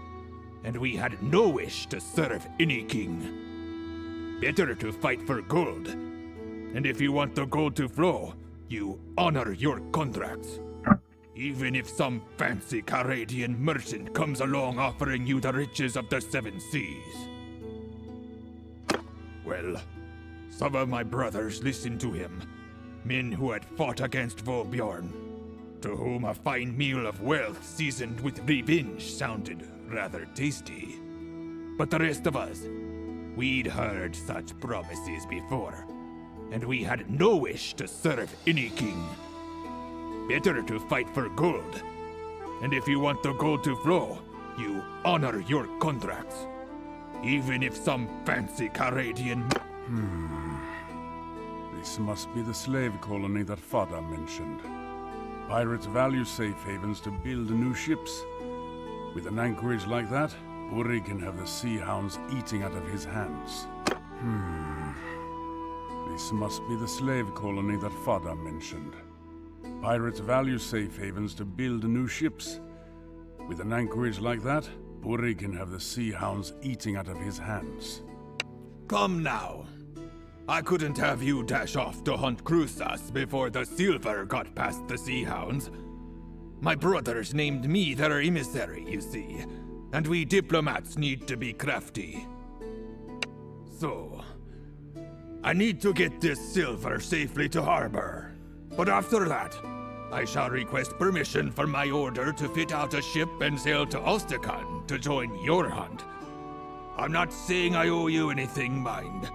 and we had no wish to serve any king. Better to fight for gold, and if you want the gold to flow, you honor your contracts. Even if some fancy Caradian merchant comes along offering you the riches of the Seven Seas. Well, some of my brothers listened to him, men who had fought against Volbjorn, to whom a fine meal of wealth seasoned with revenge sounded rather tasty. But the rest of us, we'd heard such promises before, and we had no wish to serve any king. Better to fight for gold, and if you want the gold to flow, you honor your contracts. Even if some fancy Caradian... This must be the slave colony that Fada mentioned. Pirates value safe havens to build new ships. With an anchorage like that, Purig can have the Sea Hounds eating out of his hands. This must be the slave colony that Fada mentioned. Pirates value safe havens to build new ships. With an anchorage like that, Purig can have the Sea Hounds eating out of his hands. Come now. I couldn't have you dash off to hunt Cruzas before the silver got past the Sea Hounds. My brothers named me their emissary, you see, and we diplomats need to be crafty. So, I need to get this silver safely to harbor. But after that, I shall request permission from my order to fit out a ship and sail to Ulstercan to join your hunt. I'm not saying I owe you anything, mind.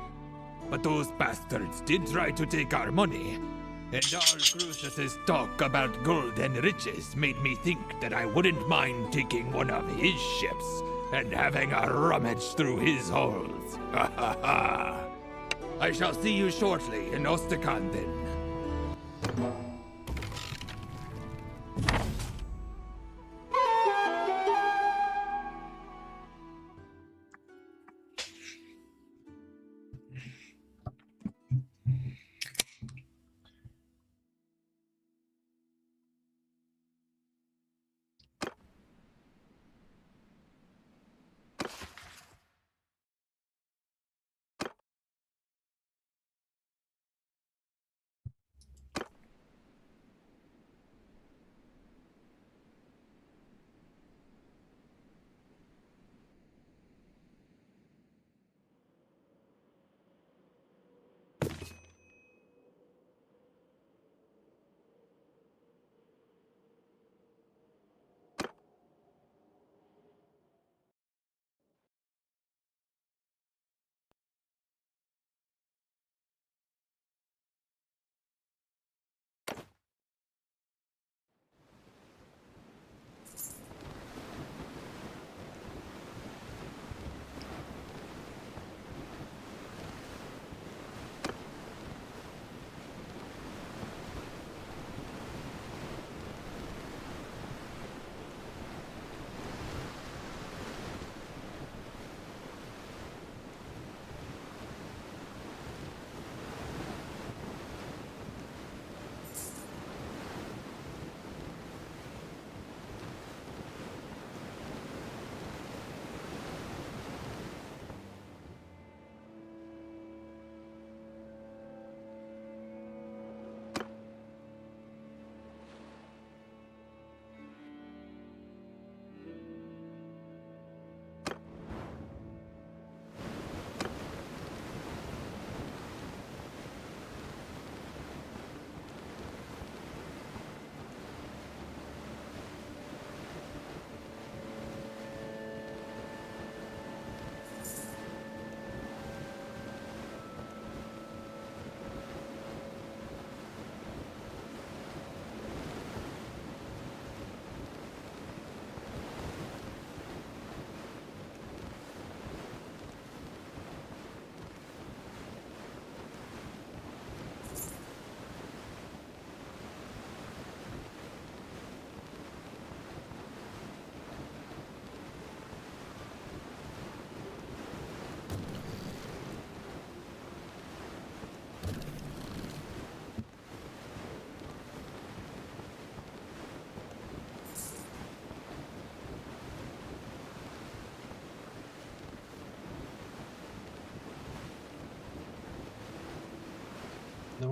But those bastards did try to take our money, and all Cruz's talk about gold and riches made me think that I wouldn't mind taking one of his ships and having a rummage through his holds. Ha ha ha! I shall see you shortly in Ulstercan then.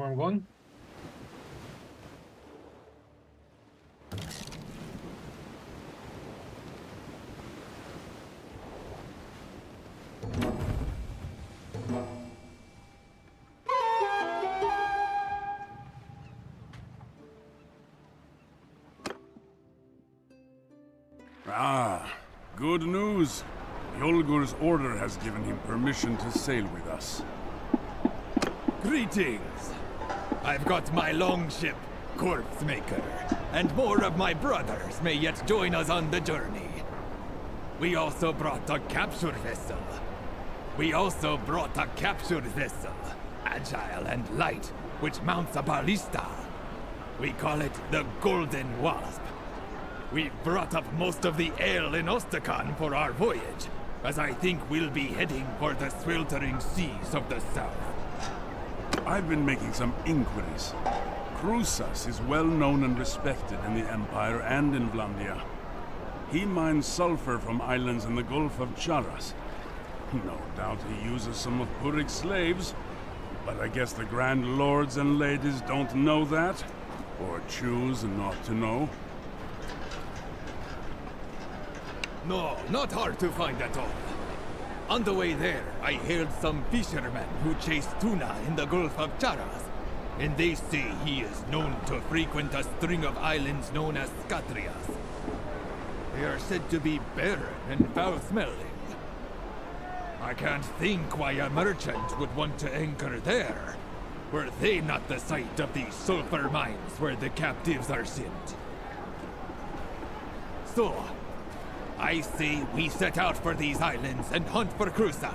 where I'm going? Ah, good news. Yolgur's order has given him permission to sail with us. Greetings! I've got my longship, Corpse Maker, and more of my brothers may yet join us on the journey. We also brought a capture vessel. Agile and light, which mounts a ballista. We call it the Golden Wasp. We've brought up most of the ale in Ostakan for our voyage, as I think we'll be heading for the sweltering seas of the south. I've been making some inquiries. Krusas is well known and respected in the Empire and in Vlandia. He mines sulfur from islands in the Gulf of Charas. No doubt he uses some of Purig's slaves, but I guess the Grand Lords and Ladies don't know that, or choose not to know. No, not hard to find at all. On the way there, I hailed some fishermen who chase tuna in the Gulf of Charas, and they say he is known to frequent a string of islands known as Skatrias. They are said to be barren and foul-smelling. I can't think why a merchant would want to anchor there. Were they not the site of the sulfur mines where the captives are sent? So, I say we set out for these islands and hunt for Krusas.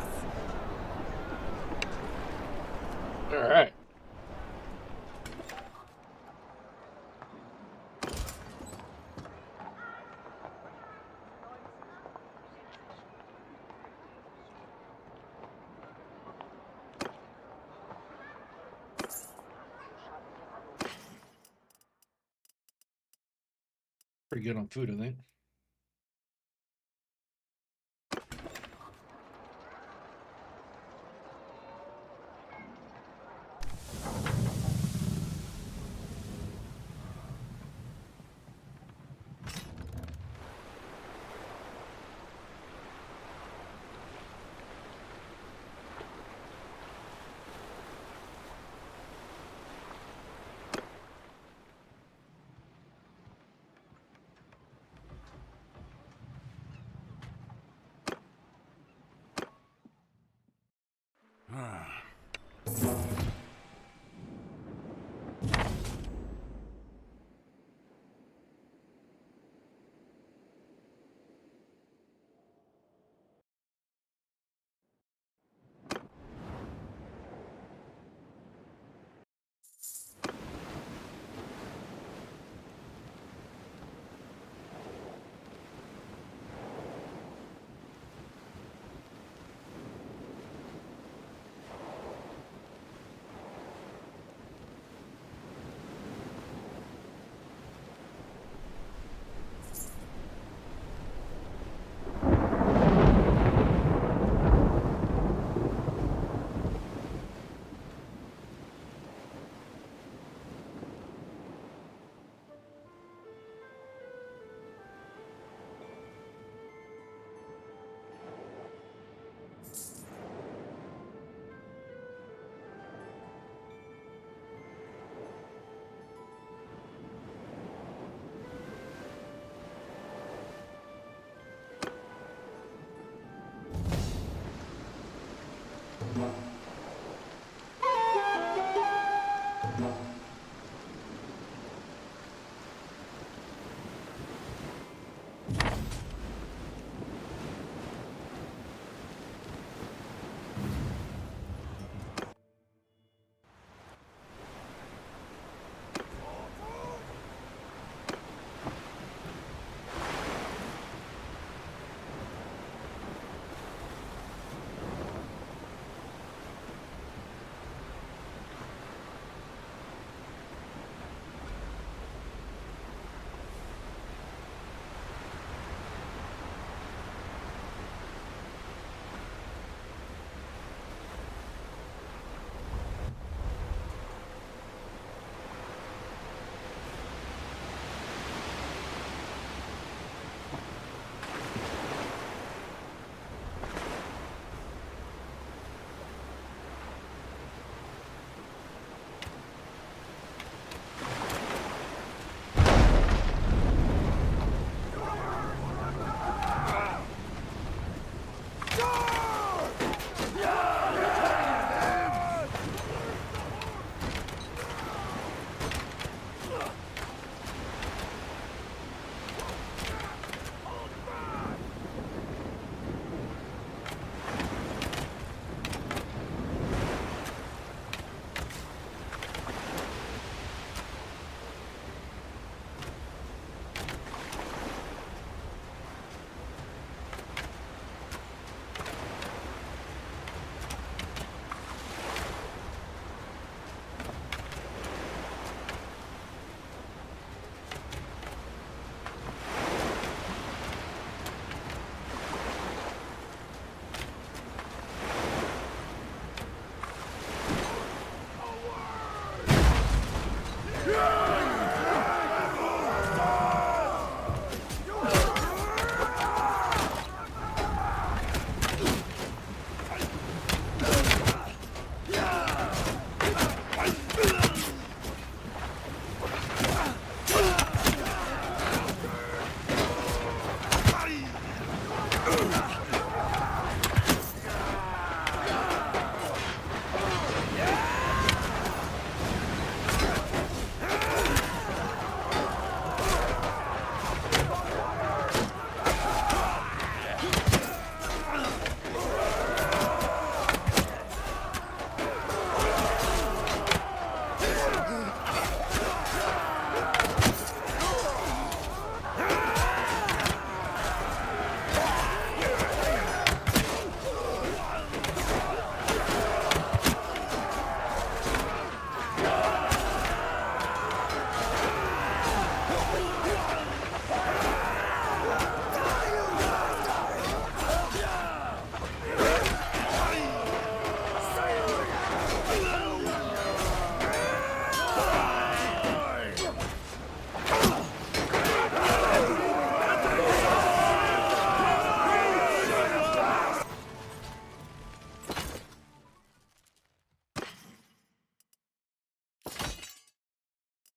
All right. Pretty good on food, I think.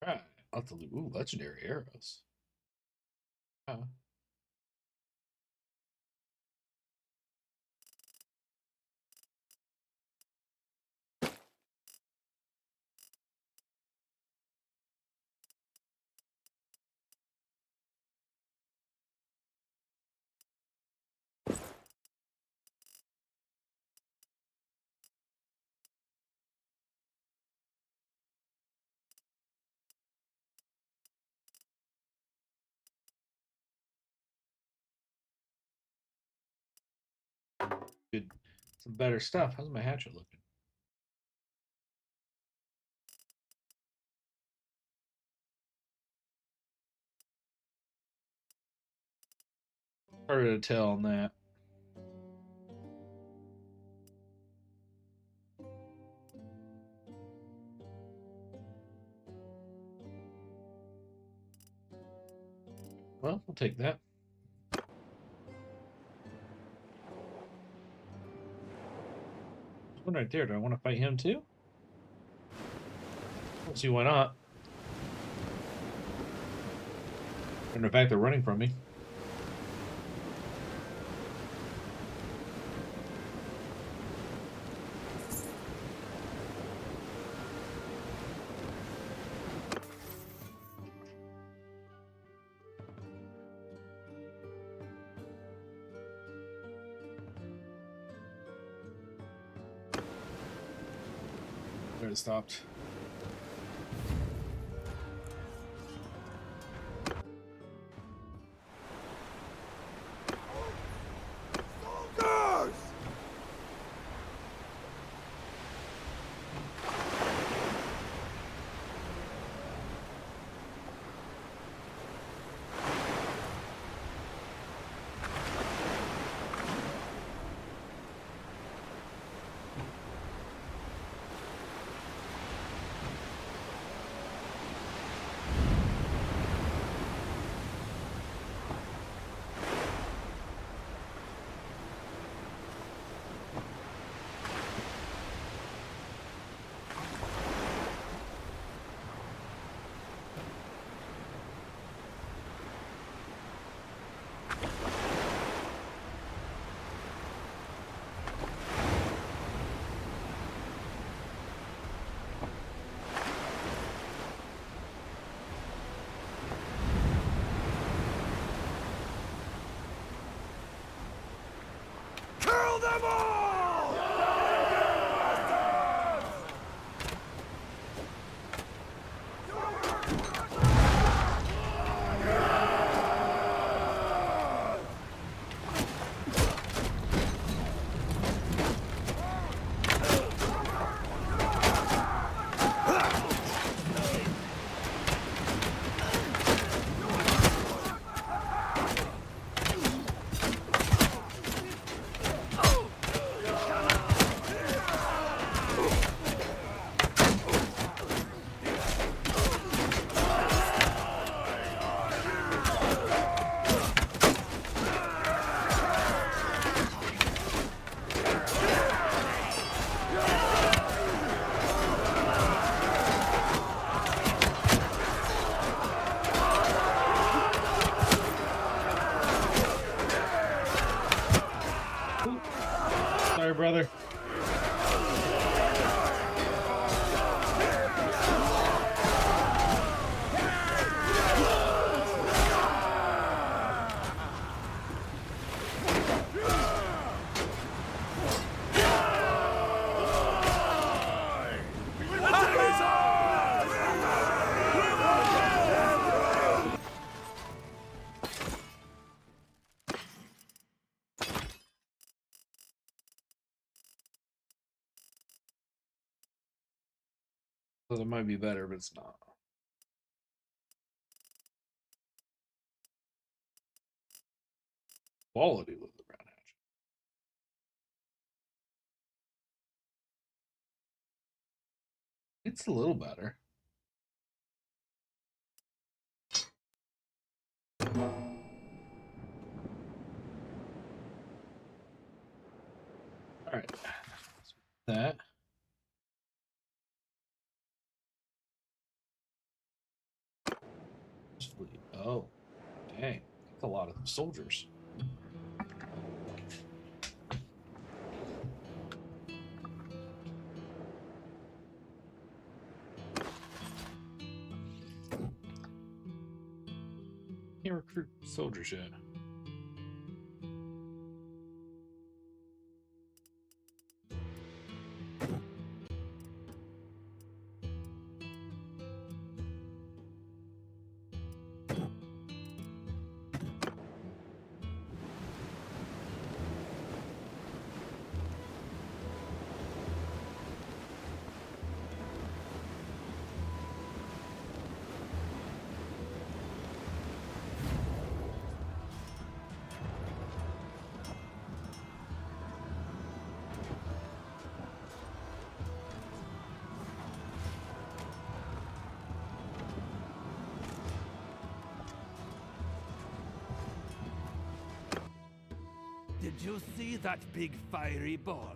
Right. I'll have to loot. Ooh, legendary arrows. Good. Some better stuff. How's my hatchet looking? Harder to tell on that. Well, we'll take that. There's one right there. Do I want to fight him too? Don't see why not. And in fact, they're running from me. There it stopped. it might be better, but it's not. Quality with the brown hatch. It's a little better. All right, that. Oh, dang, that's a lot of soldiers. Can't recruit soldiers yet. Did you see that big fiery ball?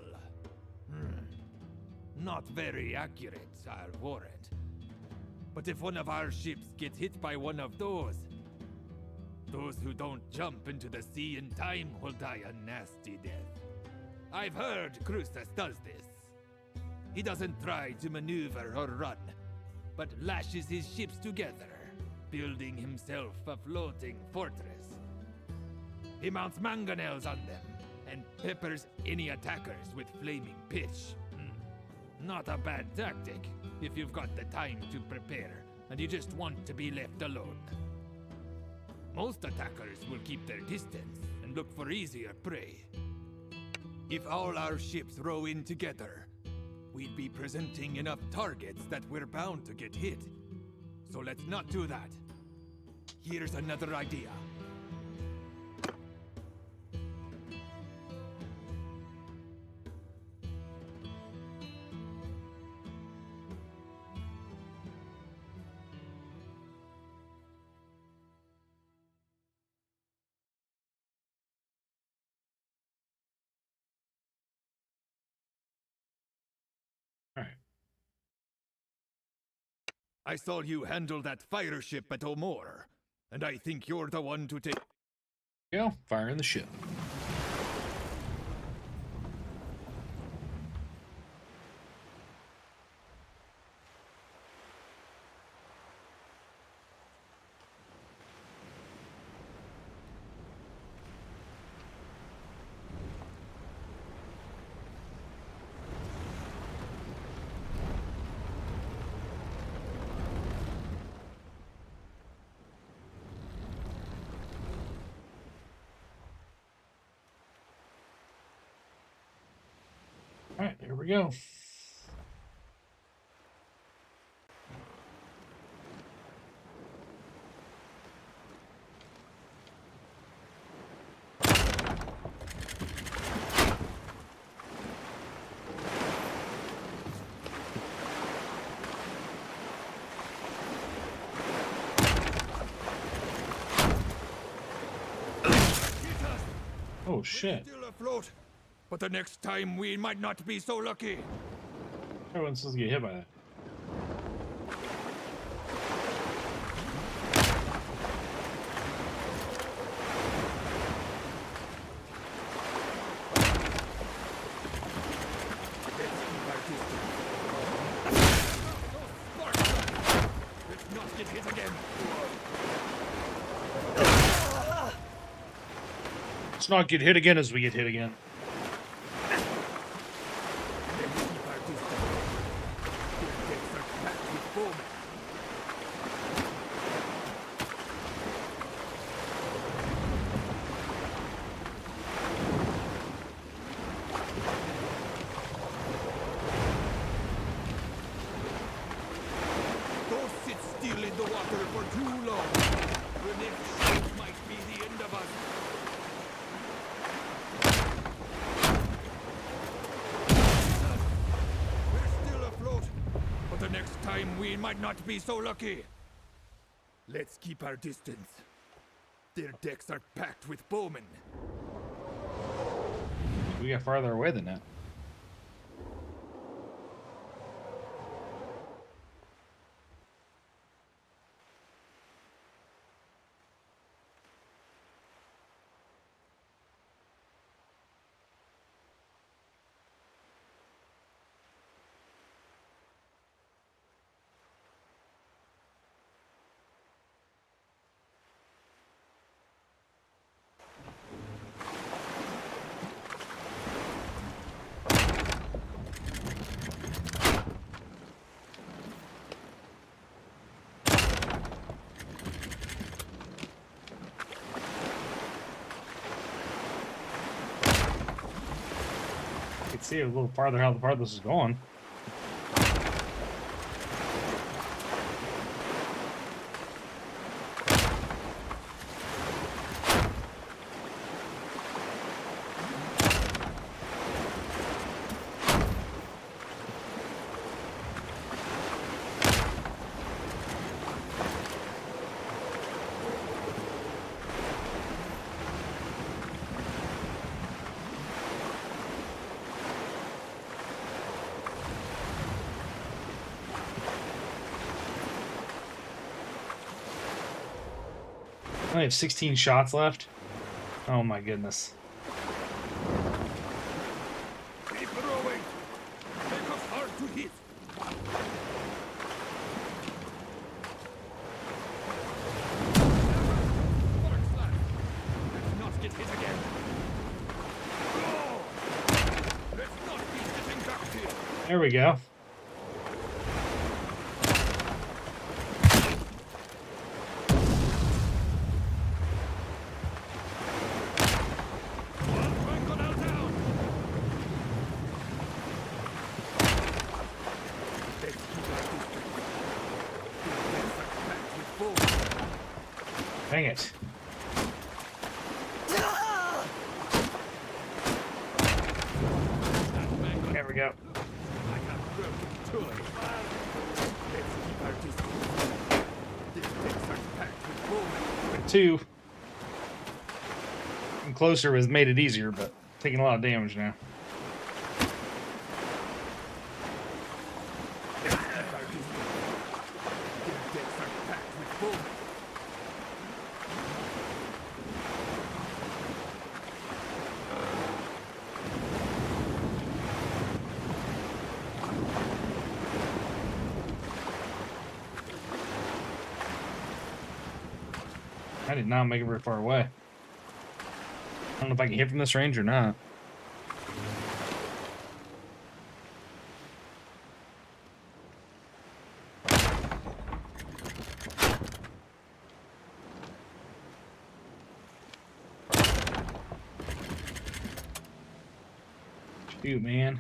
Not very accurate, I'll warrant. But if one of our ships gets hit by one of those who don't jump into the sea in time will die a nasty death. I've heard Krustas does this. He doesn't try to maneuver or run, but lashes his ships together, building himself a floating fortress. He mounts mangonels on them, and peppers any attackers with flaming pitch. Not a bad tactic, if you've got the time to prepare, and you just want to be left alone. Most attackers will keep their distance, and look for easier prey. If all our ships row in together, we'd be presenting enough targets that we're bound to get hit. So let's not do that. Here's another idea. I saw you handle that fire ship at Omore, and I think you're the one to take... Yeah, firing the ship. All right, here we go. Oh shit. Still afloat, but the next time we might not be so lucky. Everyone's supposed to get hit by that. Let's not get hit again. Let's not get hit again as we get hit again. water for too long. The next ship might be the end of us. We're still afloat, but the next time we might not be so lucky. Let's keep our distance. Their decks are packed with bowmen. We got farther away than that. See a little farther how far this is going. I only have 16 shots left. Oh my goodness. Keep throwing. Make us hard to hit. Spark slap. Let's not get hit again. Oh! Let's not be sitting back here. There we go. Dang it. There we go. Two. And closer has made it easier, but taking a lot of damage now. I did not make it very far away. I don't know if I can hit from this range or not. Shoot, man.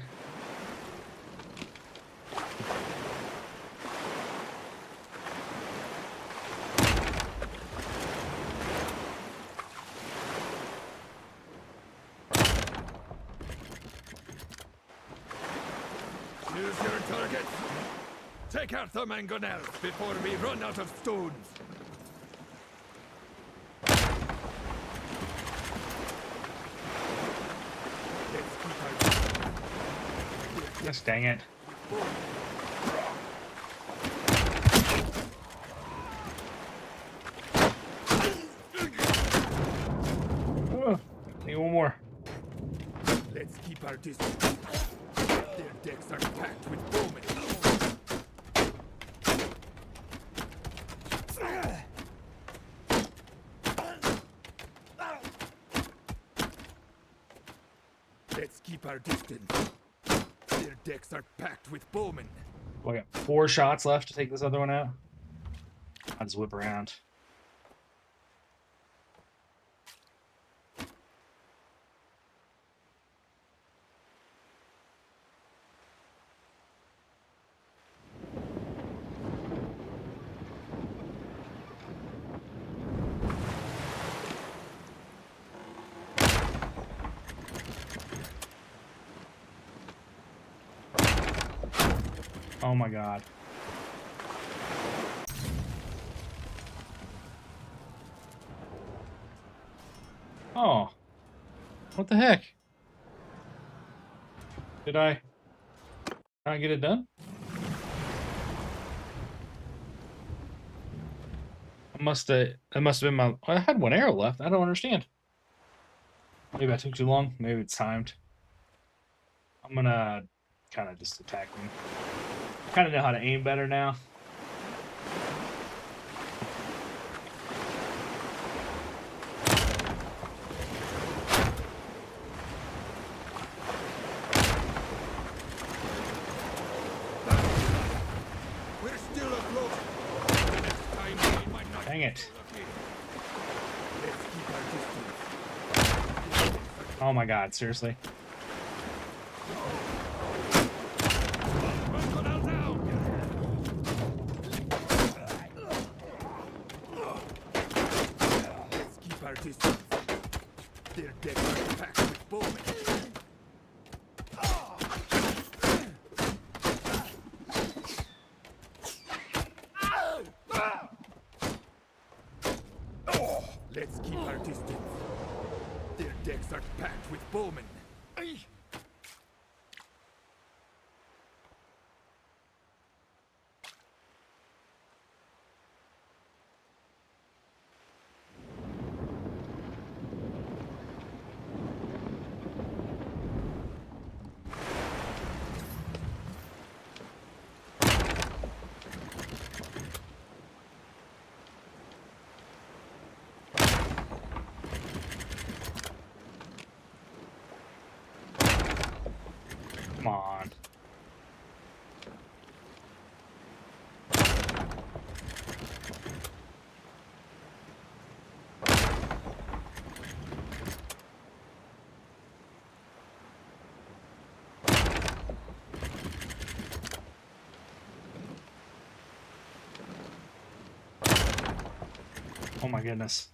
Choose your target. Take out the mangonels before we run out of stones. Yes, dang it. Oh, need one more. Let's keep our distance. Their decks are packed with bowmen. Let's keep our distance. Their decks are packed with bowmen. Well, I got 4 shots left to take this other one out. I'll just whip around. Oh my god. Oh. What the heck? Did I not get it done? That must have been my... I had one arrow left. I don't understand. Maybe I took too long. Maybe it's timed. I'm gonna kind of just attack them. Kind of know how to aim better now. We're still afloat. The next time we might not. Dang it. Let's keep our distance. Oh my god, seriously. Mangonel down. Let's keep our distance. Their decks are packed with bowmen. Let's keep our distance. Their decks are packed with bowmen. Come on. Oh my goodness.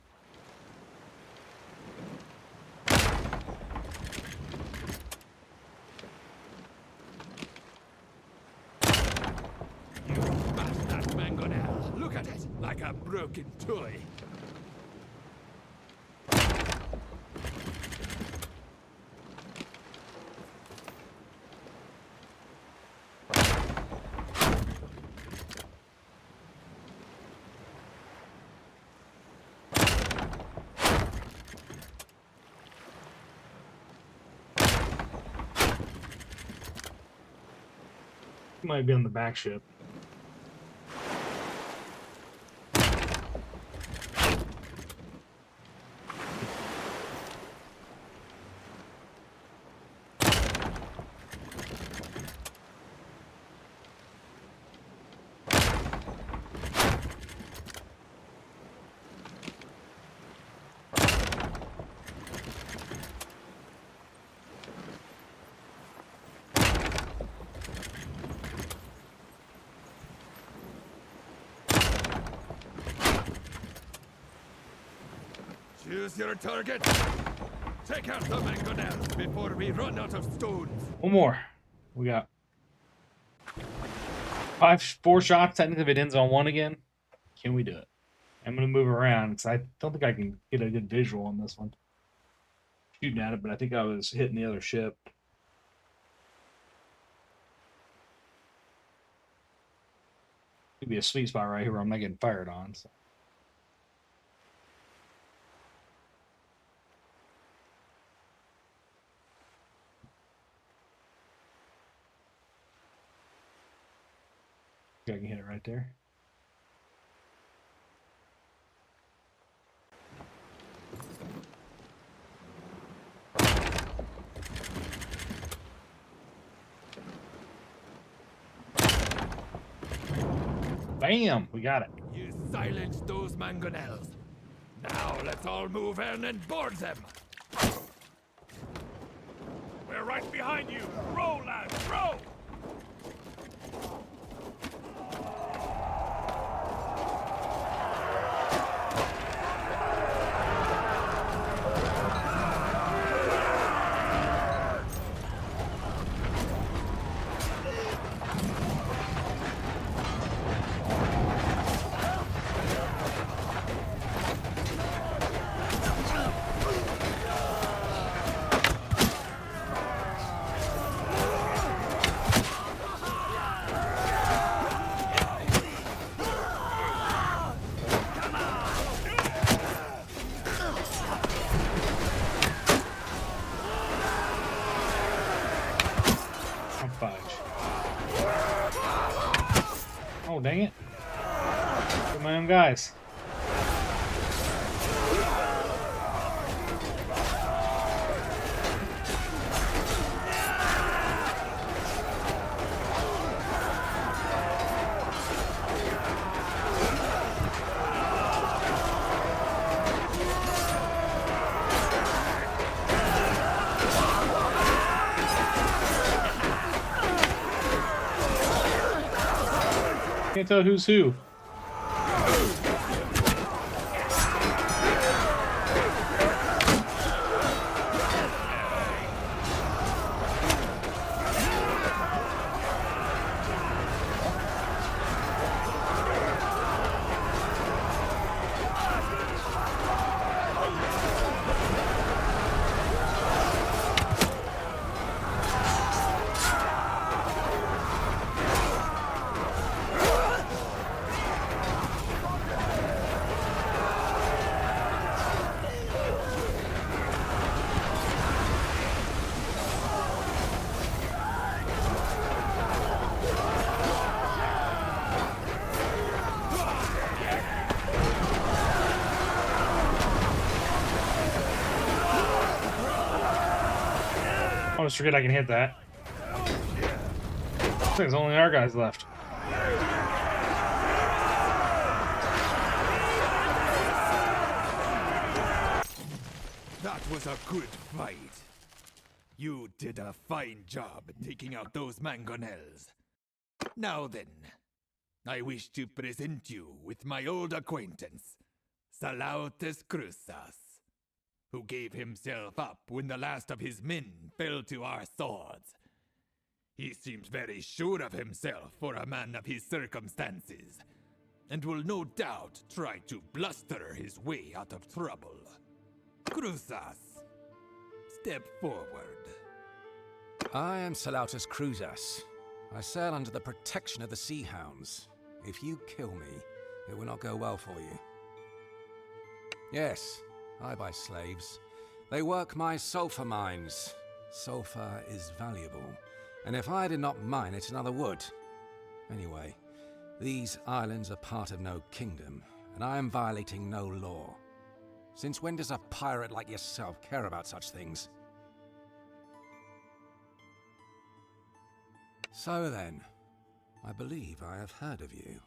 Smash that mangonel. Look at it, like a broken toy. Might be on the back ship. Choose your target. Take out the mangonels before we run out of stones. One more. We got 4 shots. Technically, if it ends on 1 again, can we do it? I'm going to move around because I don't think I can get a good visual on this one. Shooting at it, but I think I was hitting the other ship. Could be a sweet spot right here where I'm not getting fired on. So. I can hit it right there. Bam! We got it. You silenced those mangonels. Now let's all move in and board them. We're right behind you. Row, lads, row! dang it. Get my own guys. Can't tell who's who. I always forget I can hit that. Looks like there's only our guys left. That was a good fight. You did a fine job taking out those mangonels. Now then, I wish to present you with my old acquaintance, Salautes Cruzas, who gave himself up when the last of his men fell to our swords. He seems very sure of himself for a man of his circumstances, and will no doubt try to bluster his way out of trouble. Cruzas, step forward. I am Salautes Cruzas. I sail under the protection of the Sea Hounds. If you kill me, it will not go well for you. Yes, I buy slaves. They work my sulfur mines. Sulfur is valuable, and if I did not mine it, another would. Anyway, these islands are part of no kingdom, and I am violating no law. Since when does a pirate like yourself care about such things? So then, I believe I have heard of you.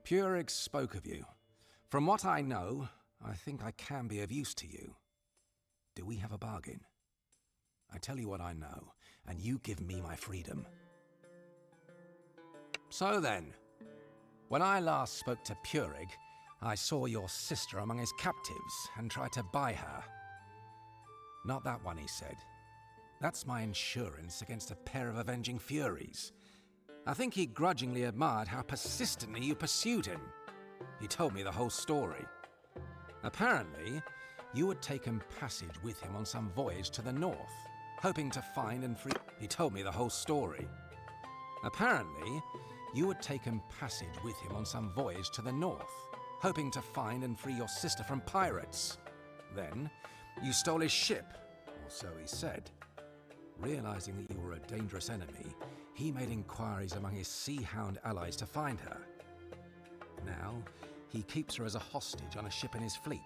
Purig spoke of you. From what I know, I think I can be of use to you. Do we have a bargain? I tell you what I know, and you give me my freedom. So then, when I last spoke to Purig, I saw your sister among his captives and tried to buy her. Not that one, he said. That's my insurance against a pair of avenging furies. I think he grudgingly admired how persistently you pursued him. He told me the whole story. Apparently, you had taken passage with him on some voyage to the north, hoping to find and free... He told me the whole story. Apparently, you had taken passage with him on some voyage to the north, hoping to find and free your sister from pirates. Then, you stole his ship, or so he said. Realizing that you were a dangerous enemy, he made inquiries among his Sea Hound allies to find her. Now, he keeps her as a hostage on a ship in his fleet.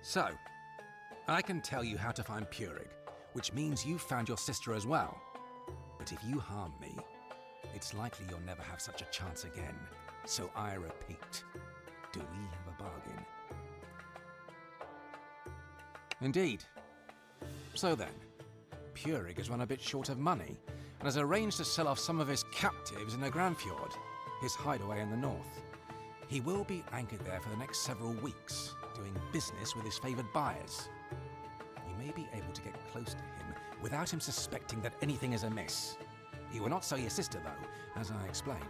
So, I can tell you how to find Purig, which means you found your sister as well. But if you harm me, it's likely you'll never have such a chance again. So I repeat, do we have a bargain? Indeed. So then, Purig has run a bit short of money and has arranged to sell off some of his captives in the Grandfjord, his hideaway in the north. He will be anchored there for the next several weeks, doing business with his favored buyers. You may be able to get close to him without him suspecting that anything is amiss. He will not sell your sister, though, as I explained.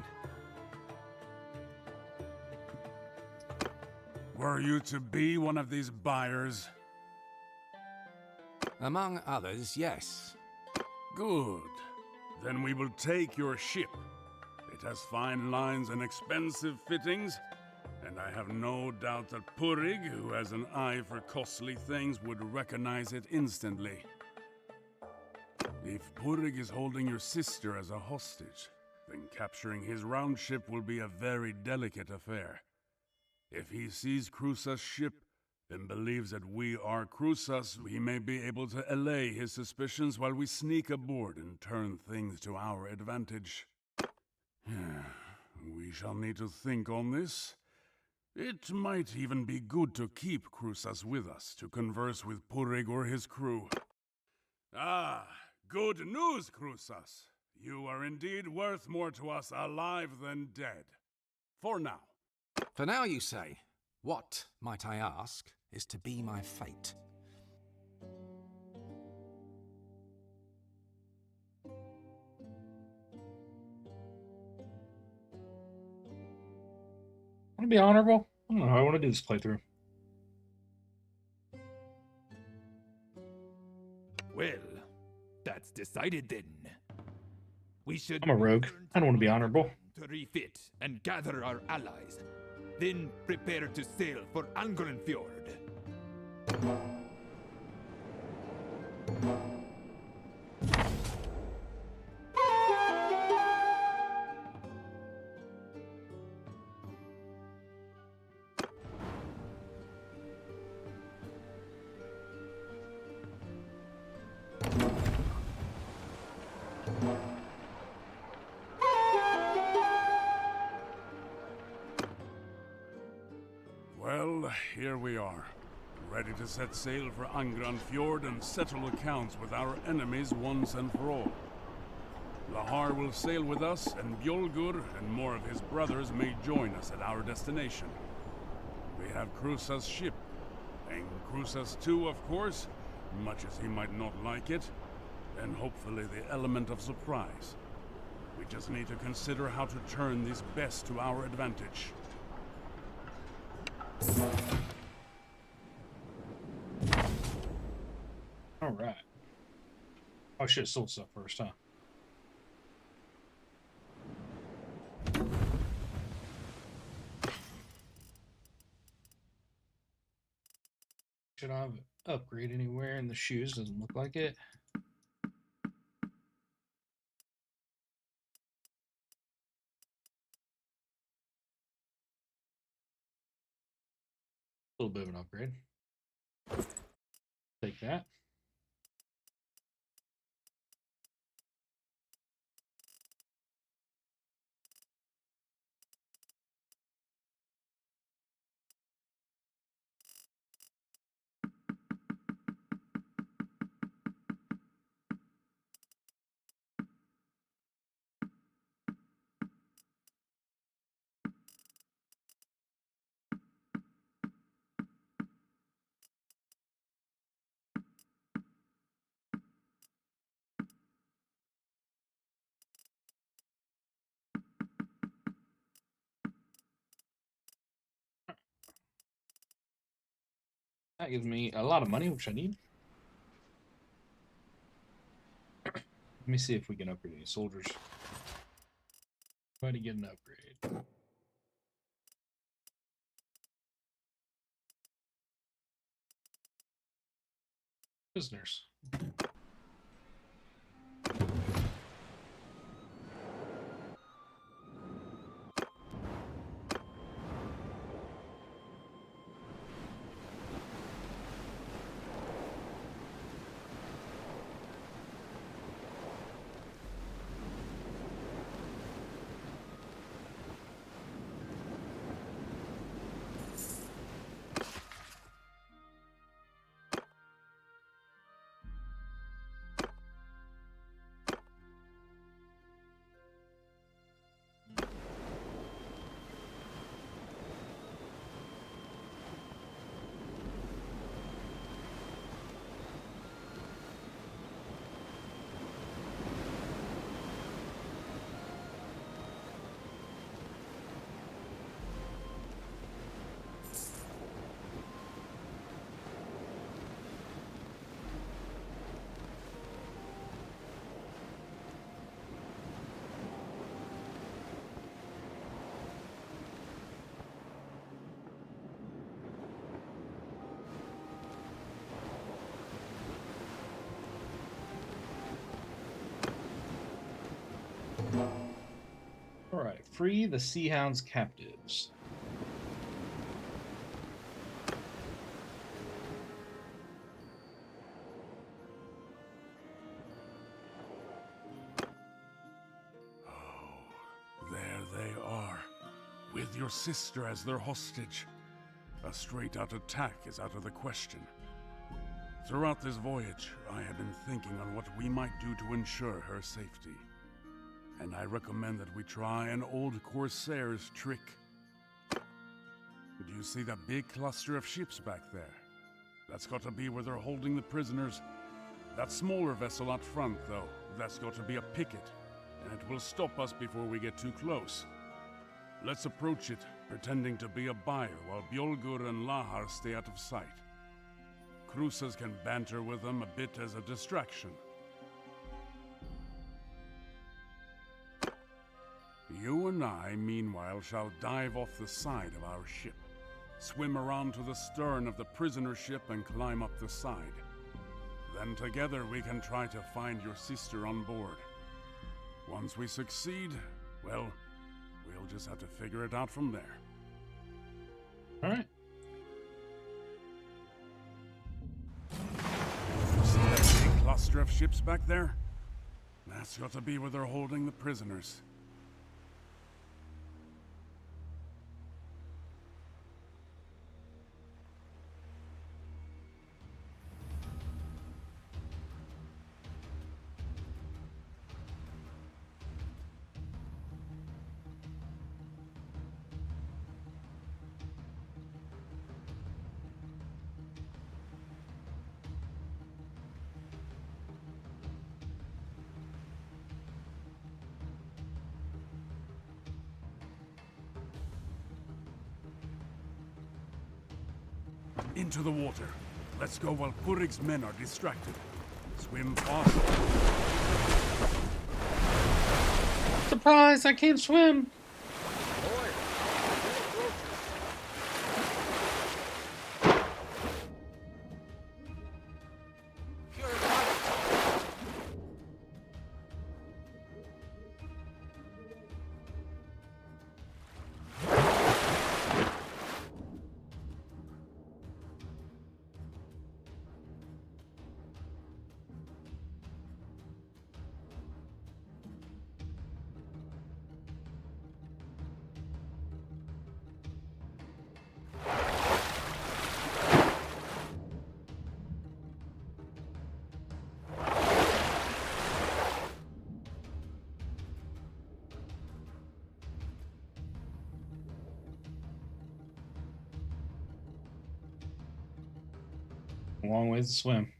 Were you to be one of these buyers? Among others, yes. Good. Then we will take your ship. It has fine lines and expensive fittings, and I have no doubt that Purig, who has an eye for costly things, would recognize it instantly. If Purig is holding your sister as a hostage, then capturing his round ship will be a very delicate affair. If he sees Crusa's ship and believes that we are Crusas, we may be able to allay his suspicions while we sneak aboard and turn things to our advantage. We shall need to think on this. It might even be good to keep Crusas with us to converse with Purig or his crew. Ah, good news, Crusas! You are indeed worth more to us alive than dead. For now. For now, you say. What, might I ask, is to be my fate? I want to be honorable. I don't know how I want to do this playthrough. Well, that's decided then. We should. I'm a rogue. I don't want to be honorable. To refit and gather our allies, then prepare to sail for Angolanfjord. Well, here we are, ready to set sail for Angolanfjord and settle accounts with our enemies once and for all. Lahar will sail with us, and Bjolgur and more of his brothers may join us at our destination. We have Crusa's ship, and Crusa's too, of course, much as he might not like it, and hopefully the element of surprise. We just need to consider how to turn this best to our advantage. All right. Oh shit, sold stuff first, huh? Should I have an upgrade anywhere in the shoes? Doesn't look like it. A little bit of an upgrade. Take that. That gives me a lot of money, which I need. Let me see if we can upgrade any soldiers. Try to get an upgrade. Prisoners. Free the Sea Hounds captives. There they are, with your sister as their hostage. A straight-out attack is out of the question. Throughout this voyage, I have been thinking on what we might do to ensure her safety. And I recommend that we try an old Corsair's trick. Do you see that big cluster of ships back there? That's got to be where they're holding the prisoners. That smaller vessel out front, though, that's got to be a picket, and it will stop us before we get too close. Let's approach it, pretending to be a buyer, while Bjolgur and Lahar stay out of sight. Cruces can banter with them a bit as a distraction. You and I, meanwhile, shall dive off the side of our ship, swim around to the stern of the prisoner ship and climb up the side. Then together we can try to find your sister on board. Once we succeed, well, we'll just have to figure it out from there. All right. See that big cluster of ships back there? That's got to be where they're holding the prisoners. Into the water. Let's go while Purig's men are distracted. Swim fast. Surprise! I can't swim. A long ways to swim.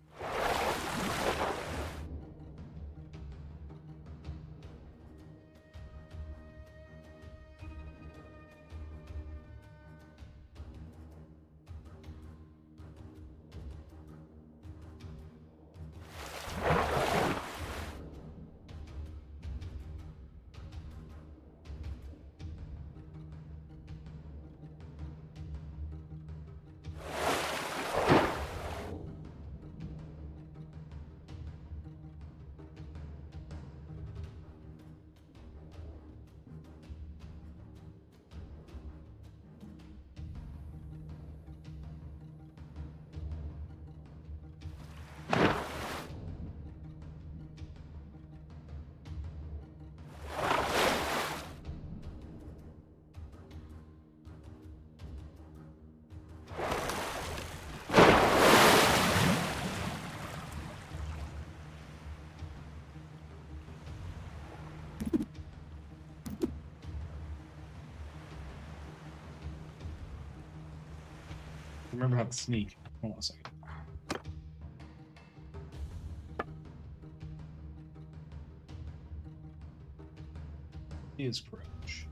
Remember how to sneak. Hold on a second. Is crouch.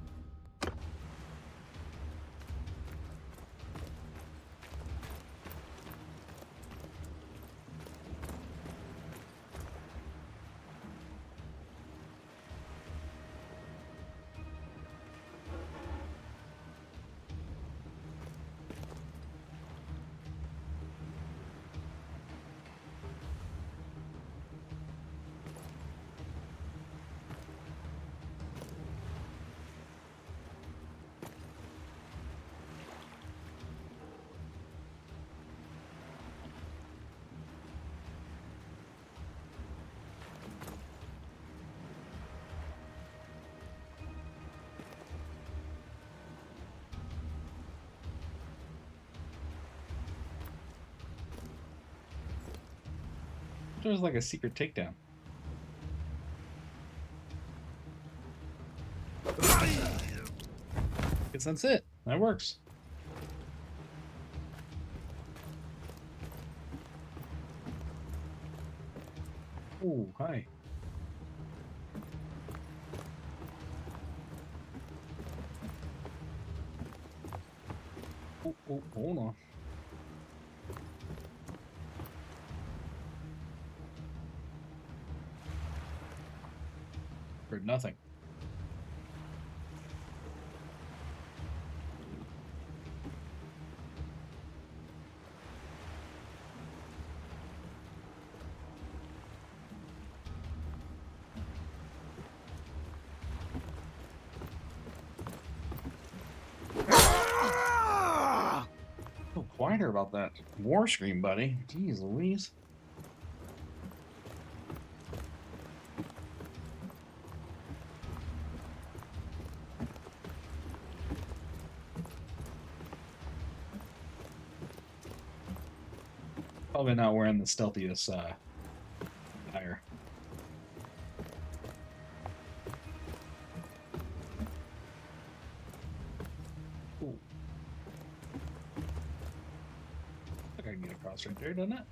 There's like a secret takedown. Guess that's it. That works. Oh, hi. Oh, hold on. Heard nothing. Oh, quieter about that war scream, buddy. Jeez Louise. Probably not wearing the stealthiest attire. Ooh. I think I can get across right there, doesn't it?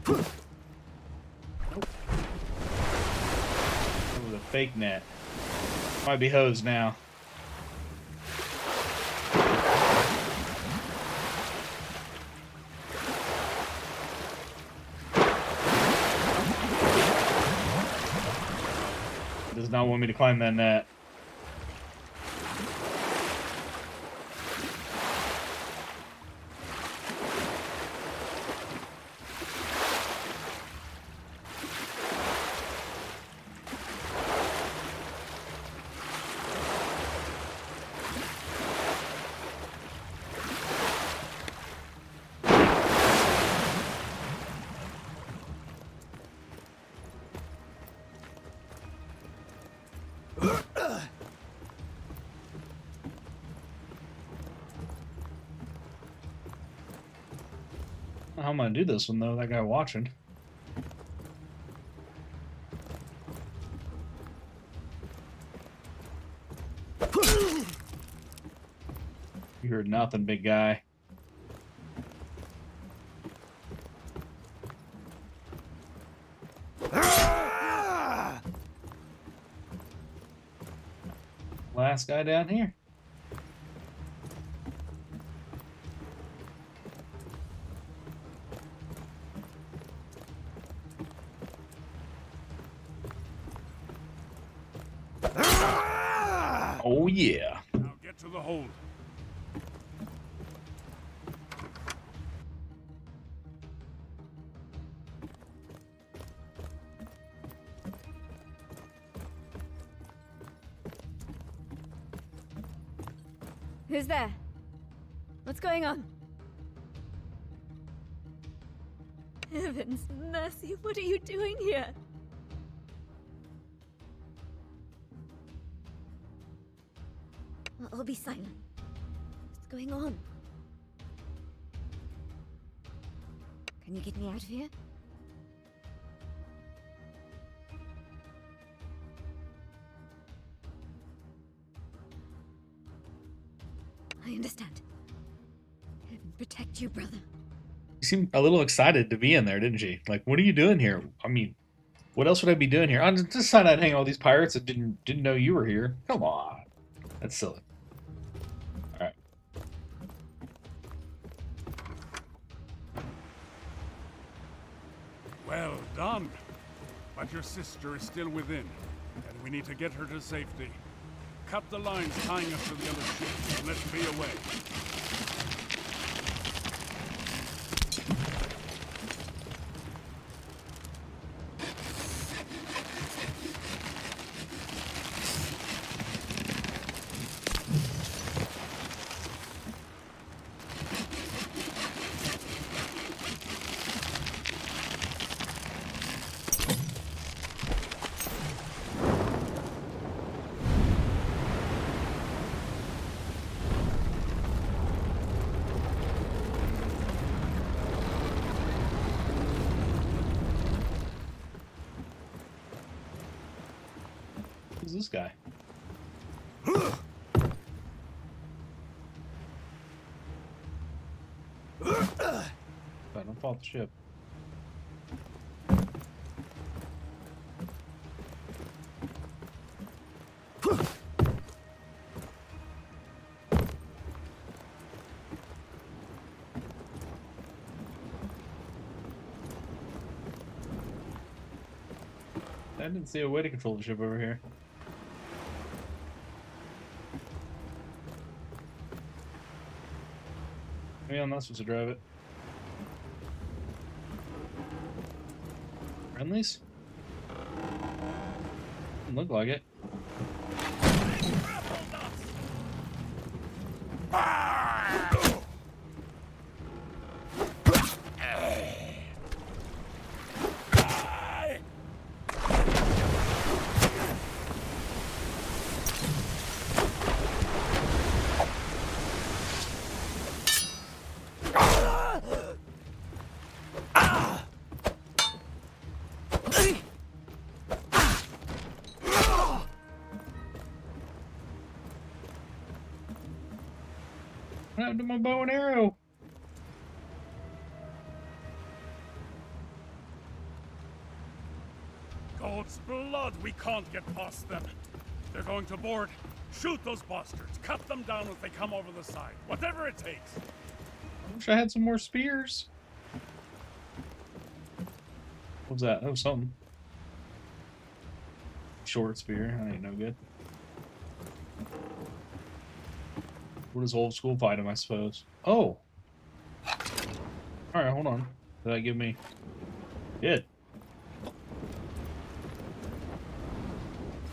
Nope. That was a fake net. Might be hosed now. Does not want me to climb that net. How am I gonna do this one though? That guy watching. You heard nothing, big guy. Last guy down here. Oh yeah. Now get to the hold. Who's there? What's going on? Heavens mercy, what are you doing here? I'll be silent. What's going on? Can you get me out of here? I understand. Heaven protect you, brother. You seemed a little excited to be in there, didn't she? Like, what are you doing here? I mean, what else would I be doing here? I just decided I'd hang out with these pirates that didn't know you were here. Come on. That's silly. Alright. Well done. But your sister is still within, and we need to get her to safety. Cut the lines tying us to the other ships, and let's be away. this guy? Don't fall off the ship. I didn't see a way to control the ship over here. Maybe I'm not supposed to drive it. Friendlies? Doesn't look like it. What happened to my bow and arrow? God's blood, we can't get past them. They're going to board. Shoot those bastards. Cut them down if they come over the side. Whatever it takes. I wish I had some more spears. What was that? That was something. Short spear. That ain't no good. What is old school fighting, I suppose? Oh! Alright, hold on. Did that give me... Good.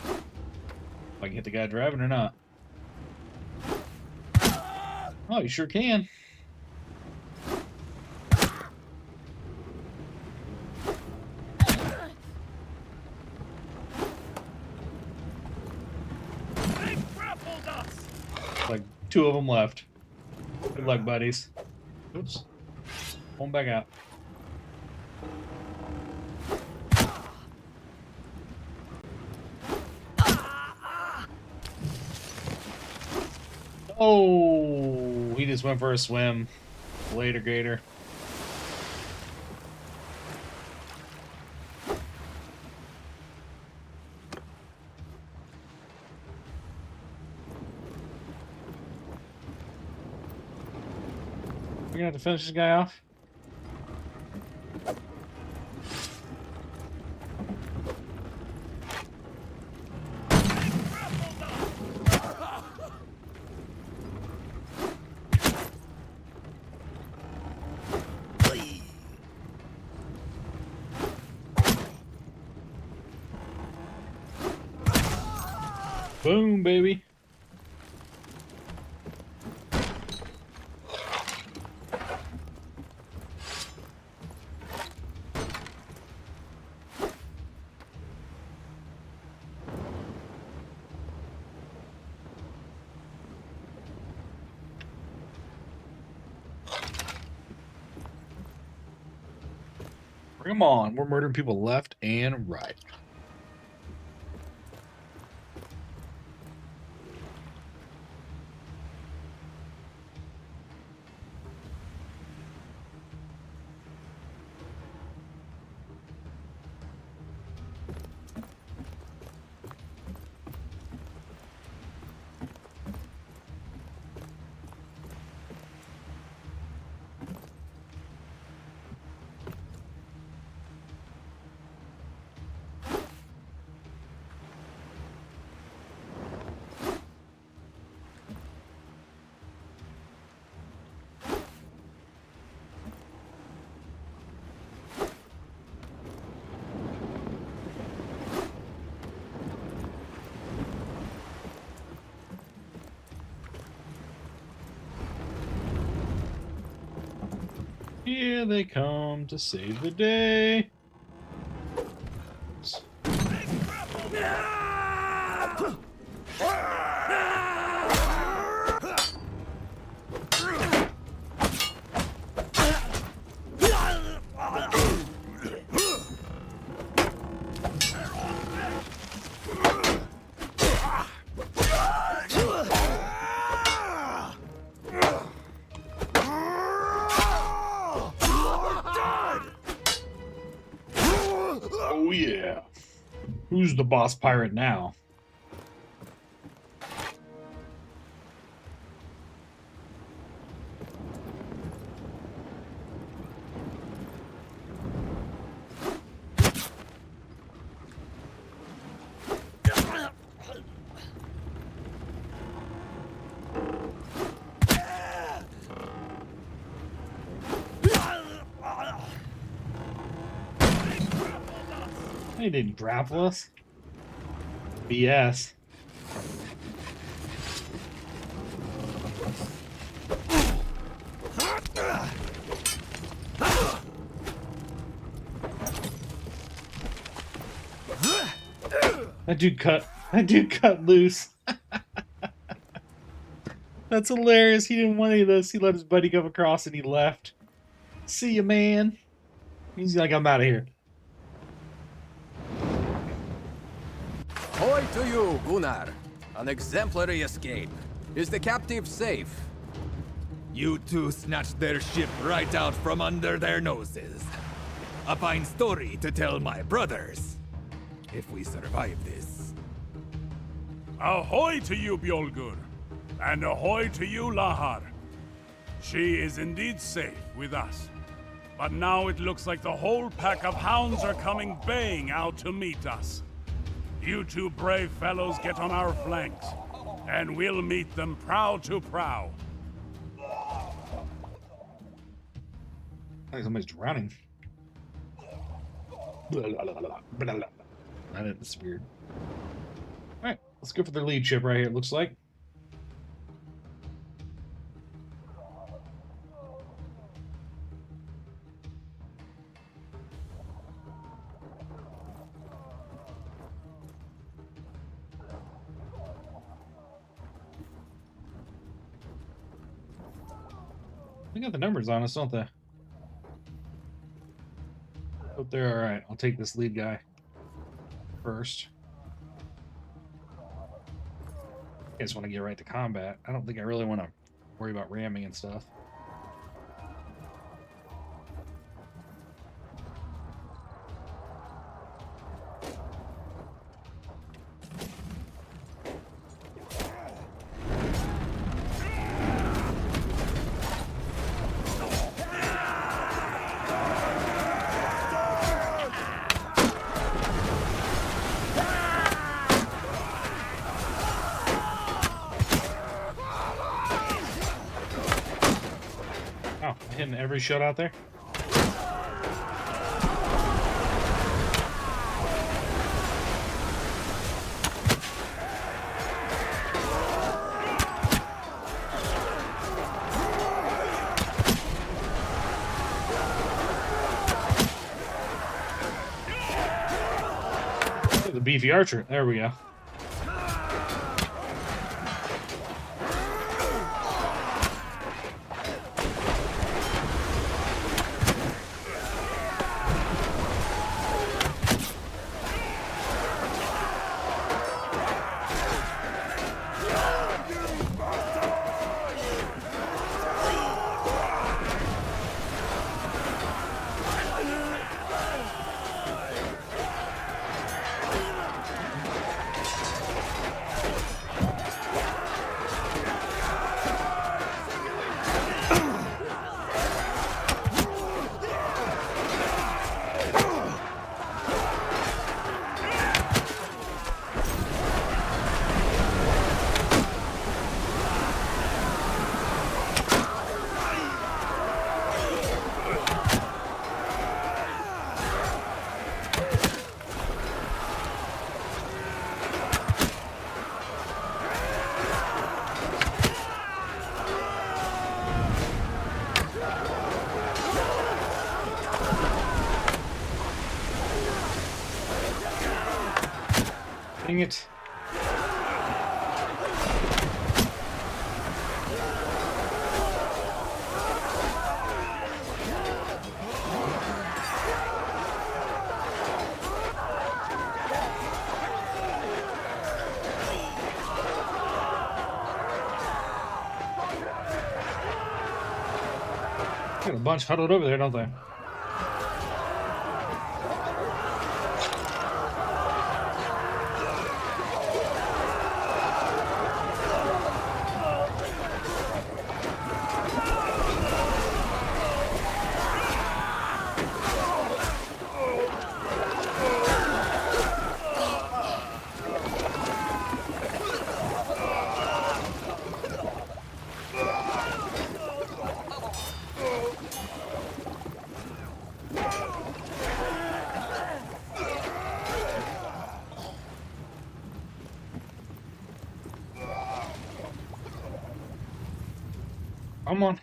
If I can hit the guy driving or not. Oh, you sure can. Like 2 of them left. Good luck, buddies. Oops. Pull them back out. Oh, he just went for a swim. Later, Gator. We're gonna have to finish this guy off. Boom, baby. Bring them on. We're murdering people left and right. Here they come to save the day. who's the boss pirate now? They didn't grapple us. BS. That dude cut loose. That's hilarious. He didn't want any of this. He let his buddy come across and he left. See ya, man. He's like, I'm out of here. Ahoy to you, Gunnar. An exemplary escape. Is the captive safe? You two snatched their ship right out from under their noses. A fine story to tell my brothers. If we survive this. Ahoy to you, Bjolgur. And ahoy to you, Lahar. She is indeed safe with us. But now it looks like the whole pack of hounds are coming baying out to meet us. You two brave fellows get on our flanks, and we'll meet them prow to prow. I think somebody's drowning. That's weird. Alright, let's go for their lead ship right here, it looks like. They got the numbers on us, don't they? Hope they're alright. I'll take this lead guy first. I just want to get right to combat. I don't think I really want to worry about ramming and stuff. Hitting every shot out there. The beefy archer. There we go. Dang it. Got a bunch huddled over there, don't they? Come on.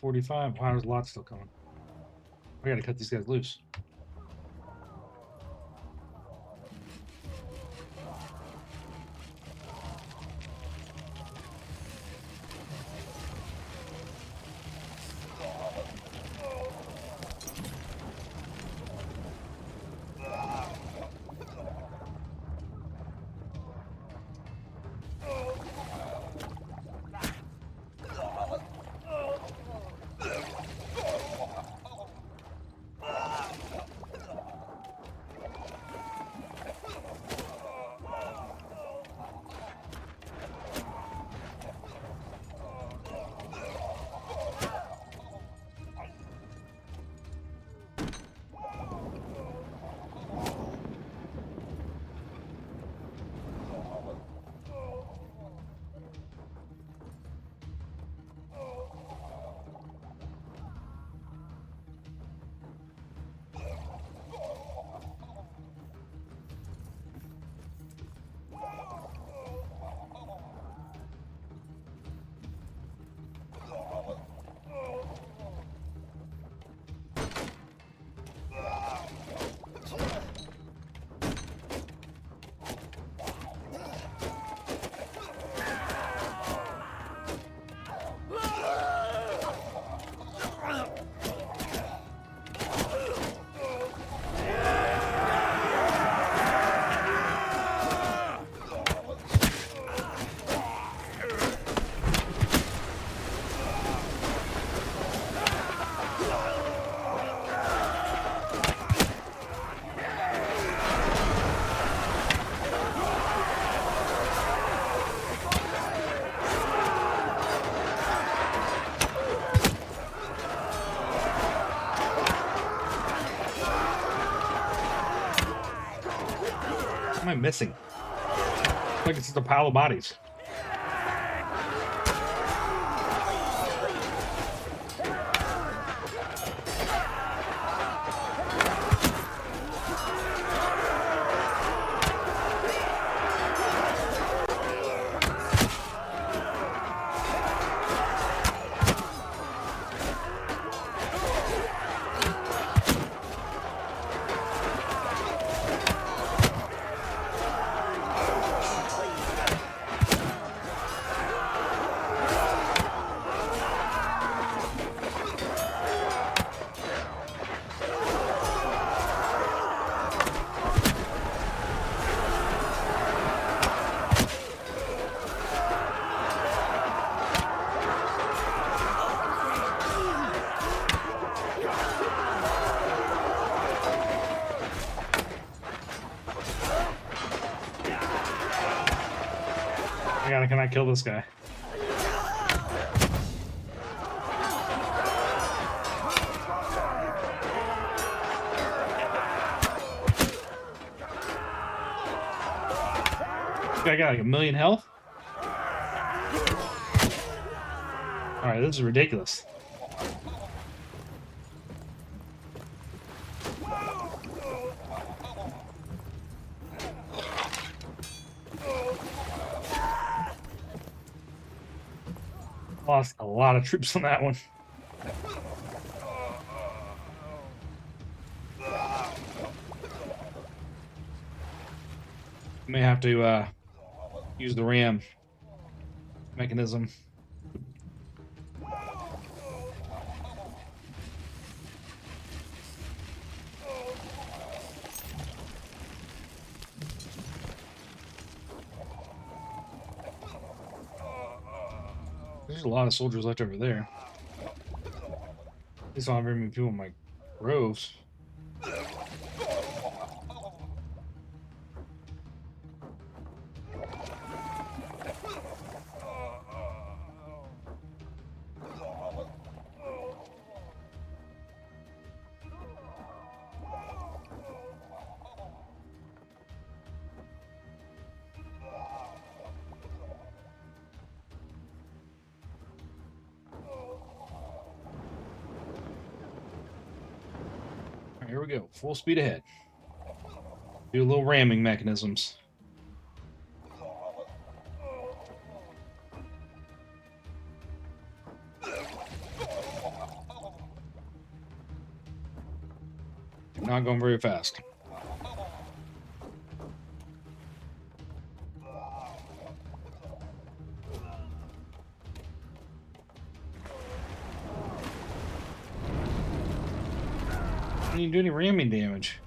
$45. Wow, there's a lot still coming. I gotta cut these guys loose. What am I missing? Like it's just a pile of bodies. Can I kill this guy? This guy got like 1,000,000 health? Alright, this is ridiculous. Lost a lot of troops on that one. May have to use the ram mechanism. There's a lot of soldiers left over there. At least I don't have very many people in my groves. we go. Full speed ahead. Do a little ramming mechanisms. Not going very fast. I didn't do any ramming damage.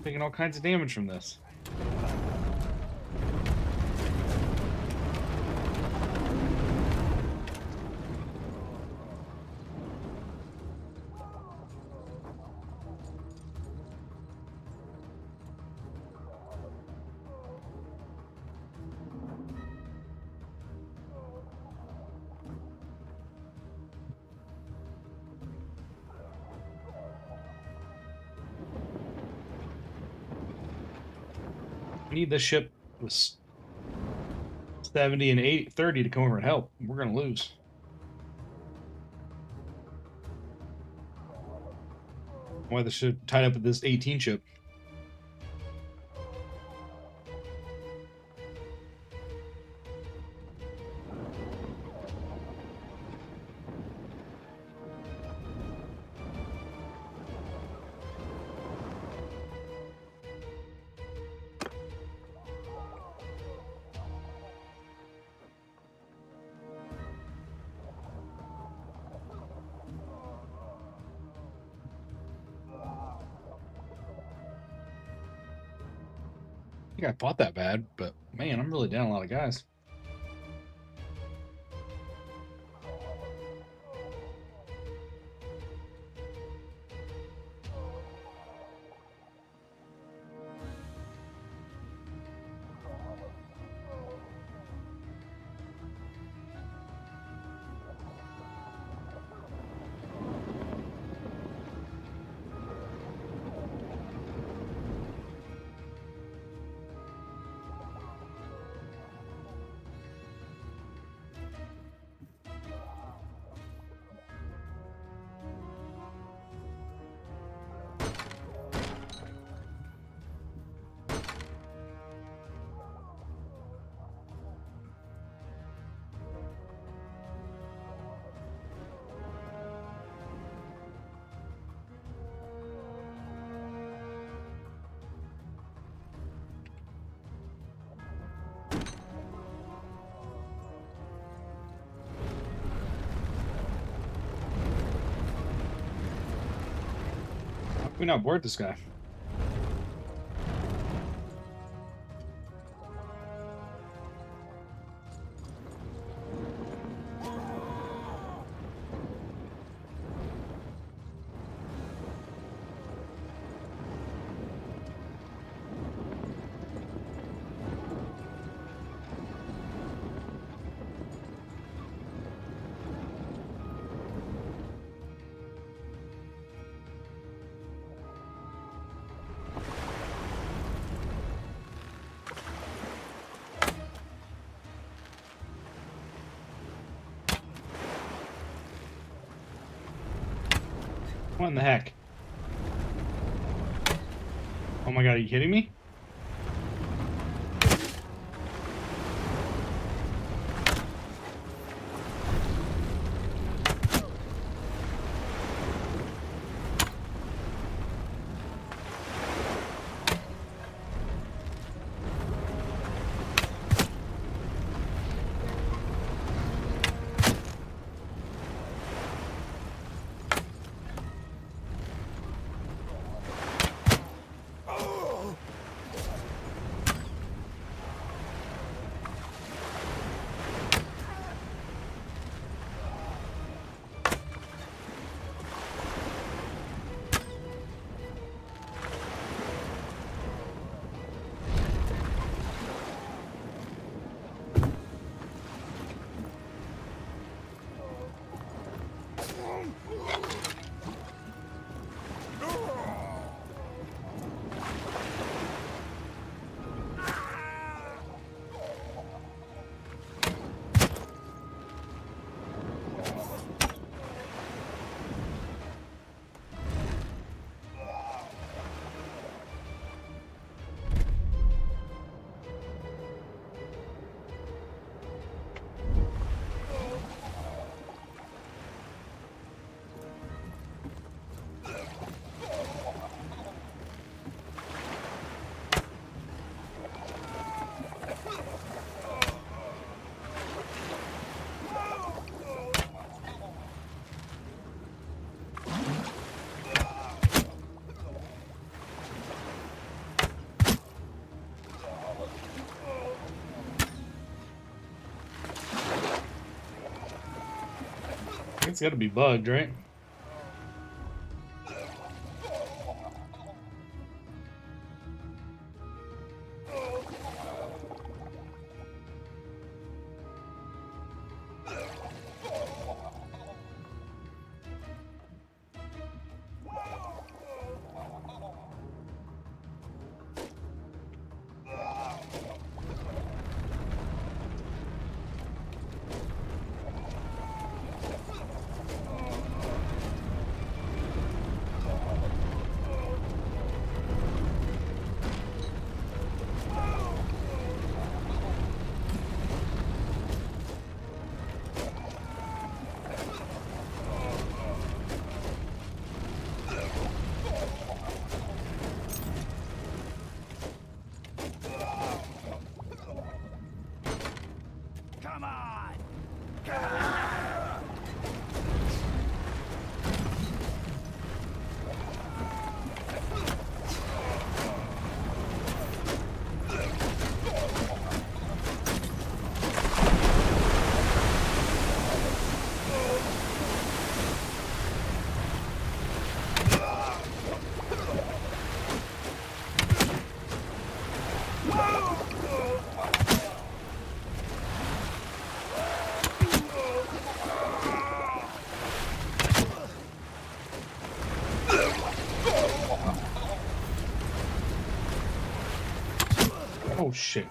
Taking all kinds of damage from this. I need this ship with 70 and 30 to come over and help. We're going to lose. Why the ship tied up with this 18 ship? I think I fought that bad, but man, I'm really down a lot of guys. We not board this guy. What in the heck? Oh my god, are you kidding me? It's got to be bugged, right? Oh shit.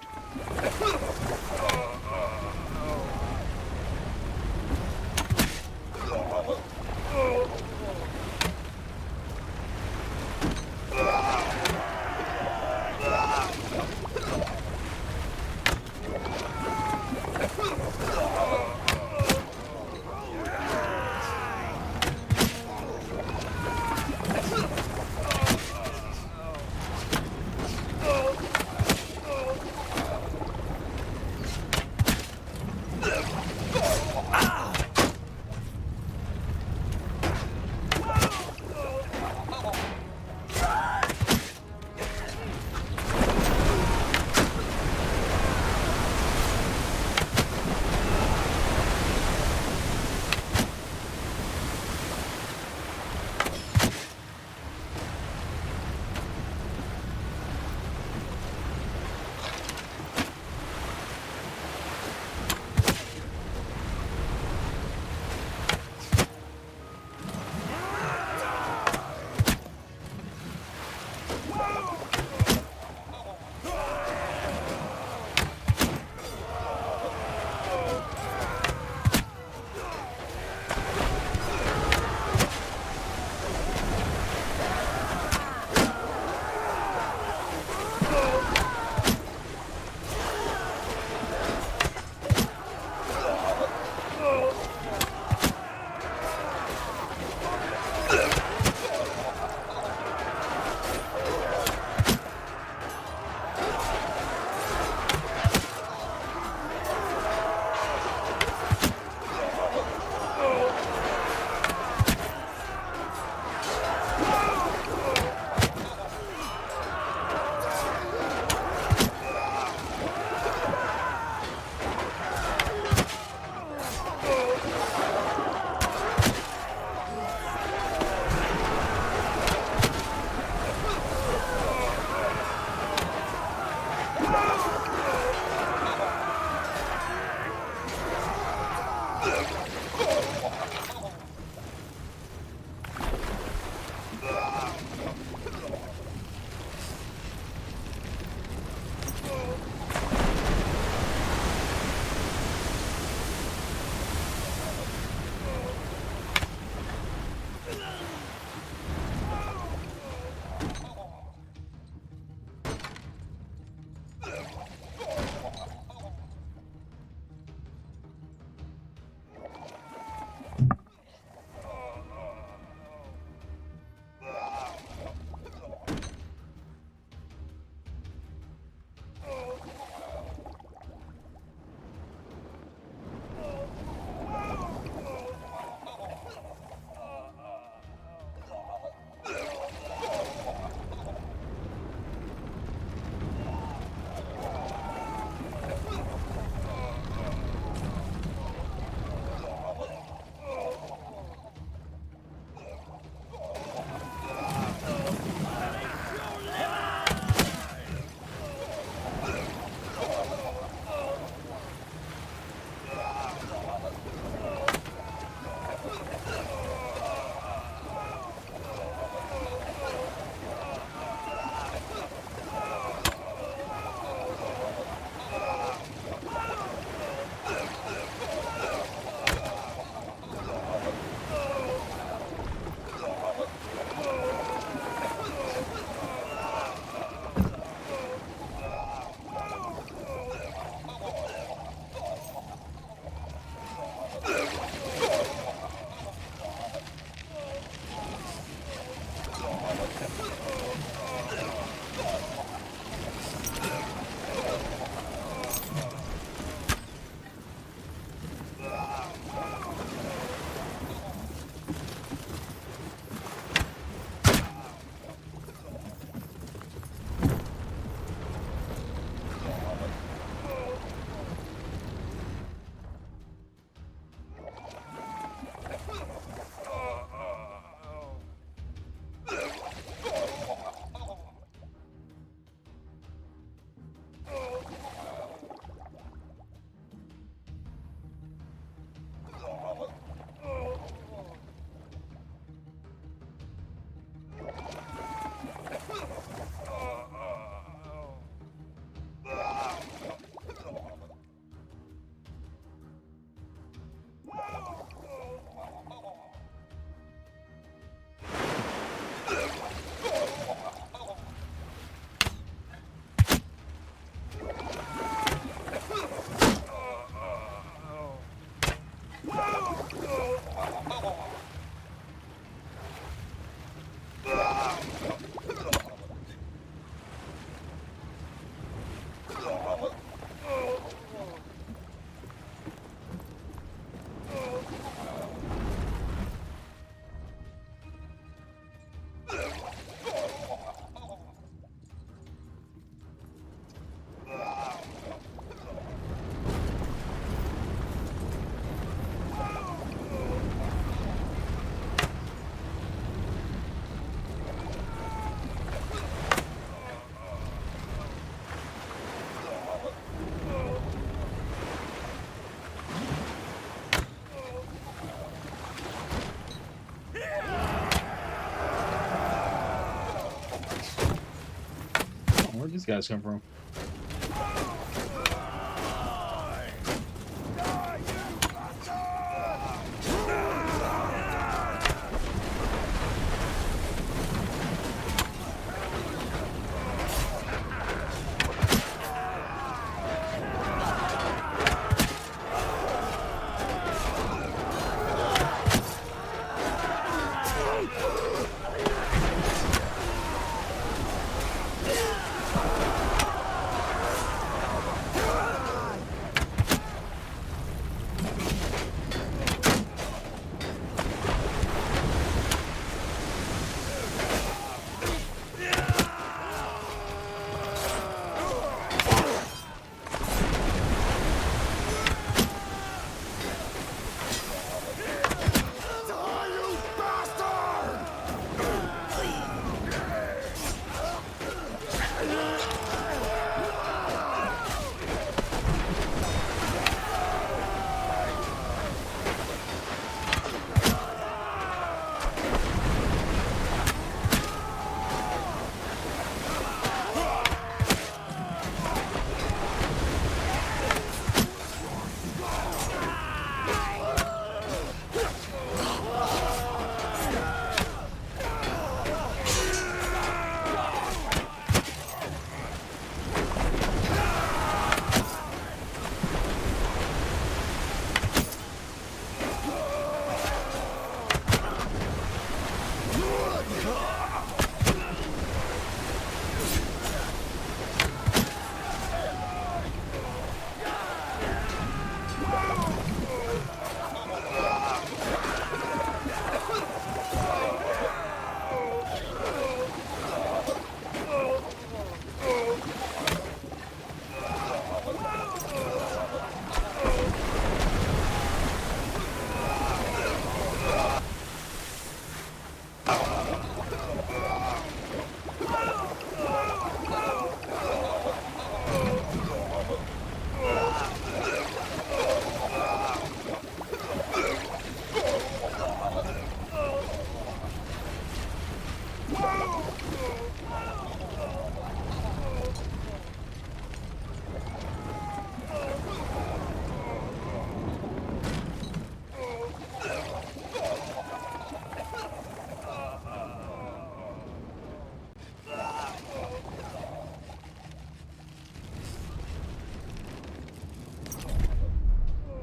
Where'd these guys come from?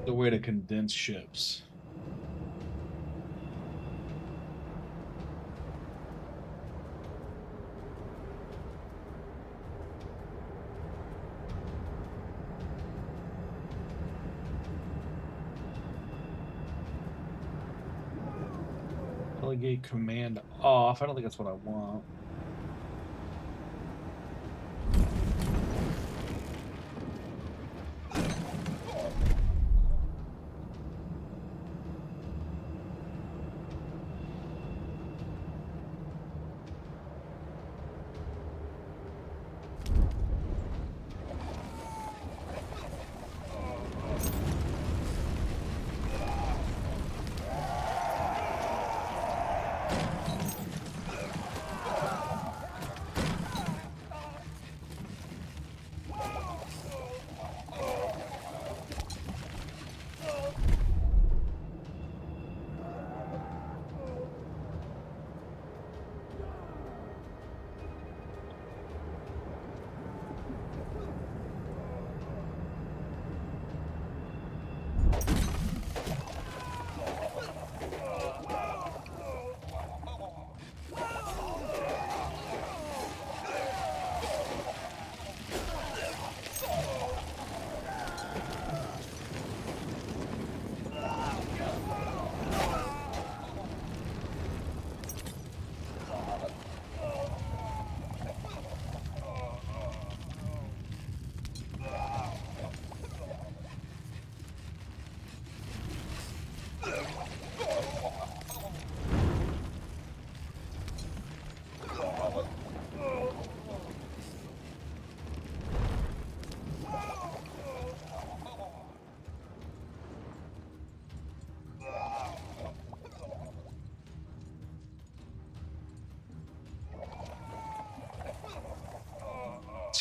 The way to condense ships. Delegate command off. I don't think that's what I want.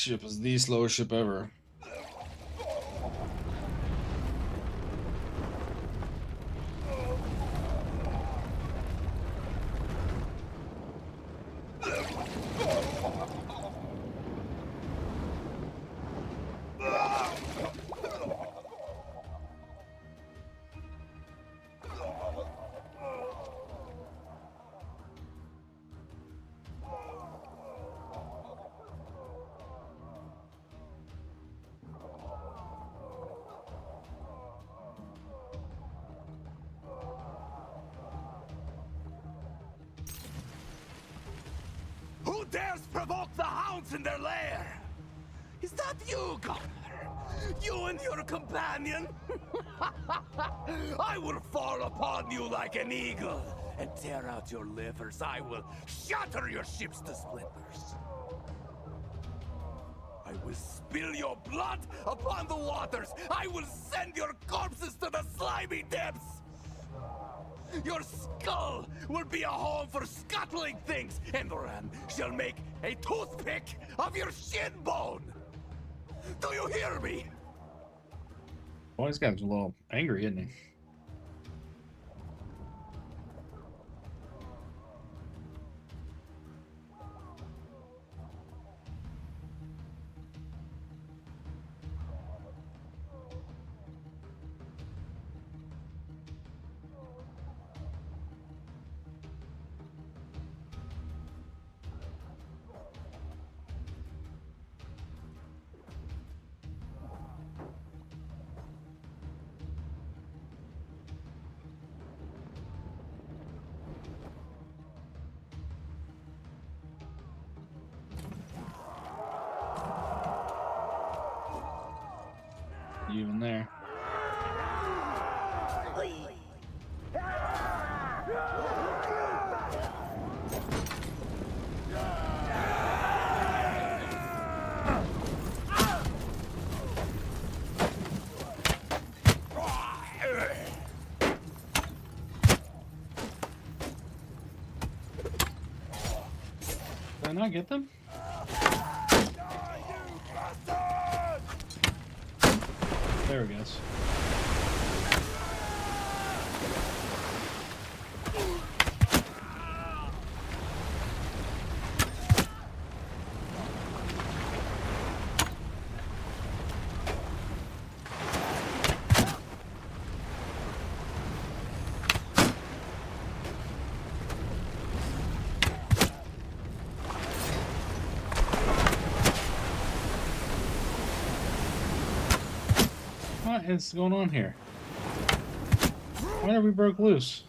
ship is the slowest ship ever. Who dares provoke the Hounds in their lair? Is that you, Governor? You and your companion? I will fall upon you like an eagle and tear out your livers. I will shatter your ships to splinters. I will spill your blood upon the waters. I will send your corpses to the slimy depths. Your skull will be a home for scuttling things, and Ram shall make a toothpick of your shin bone. Do you hear me? Boy, this guy's a little angry, isn't he? Even there. Did I not get them? There he goes. What is going on here? Why are we broke loose?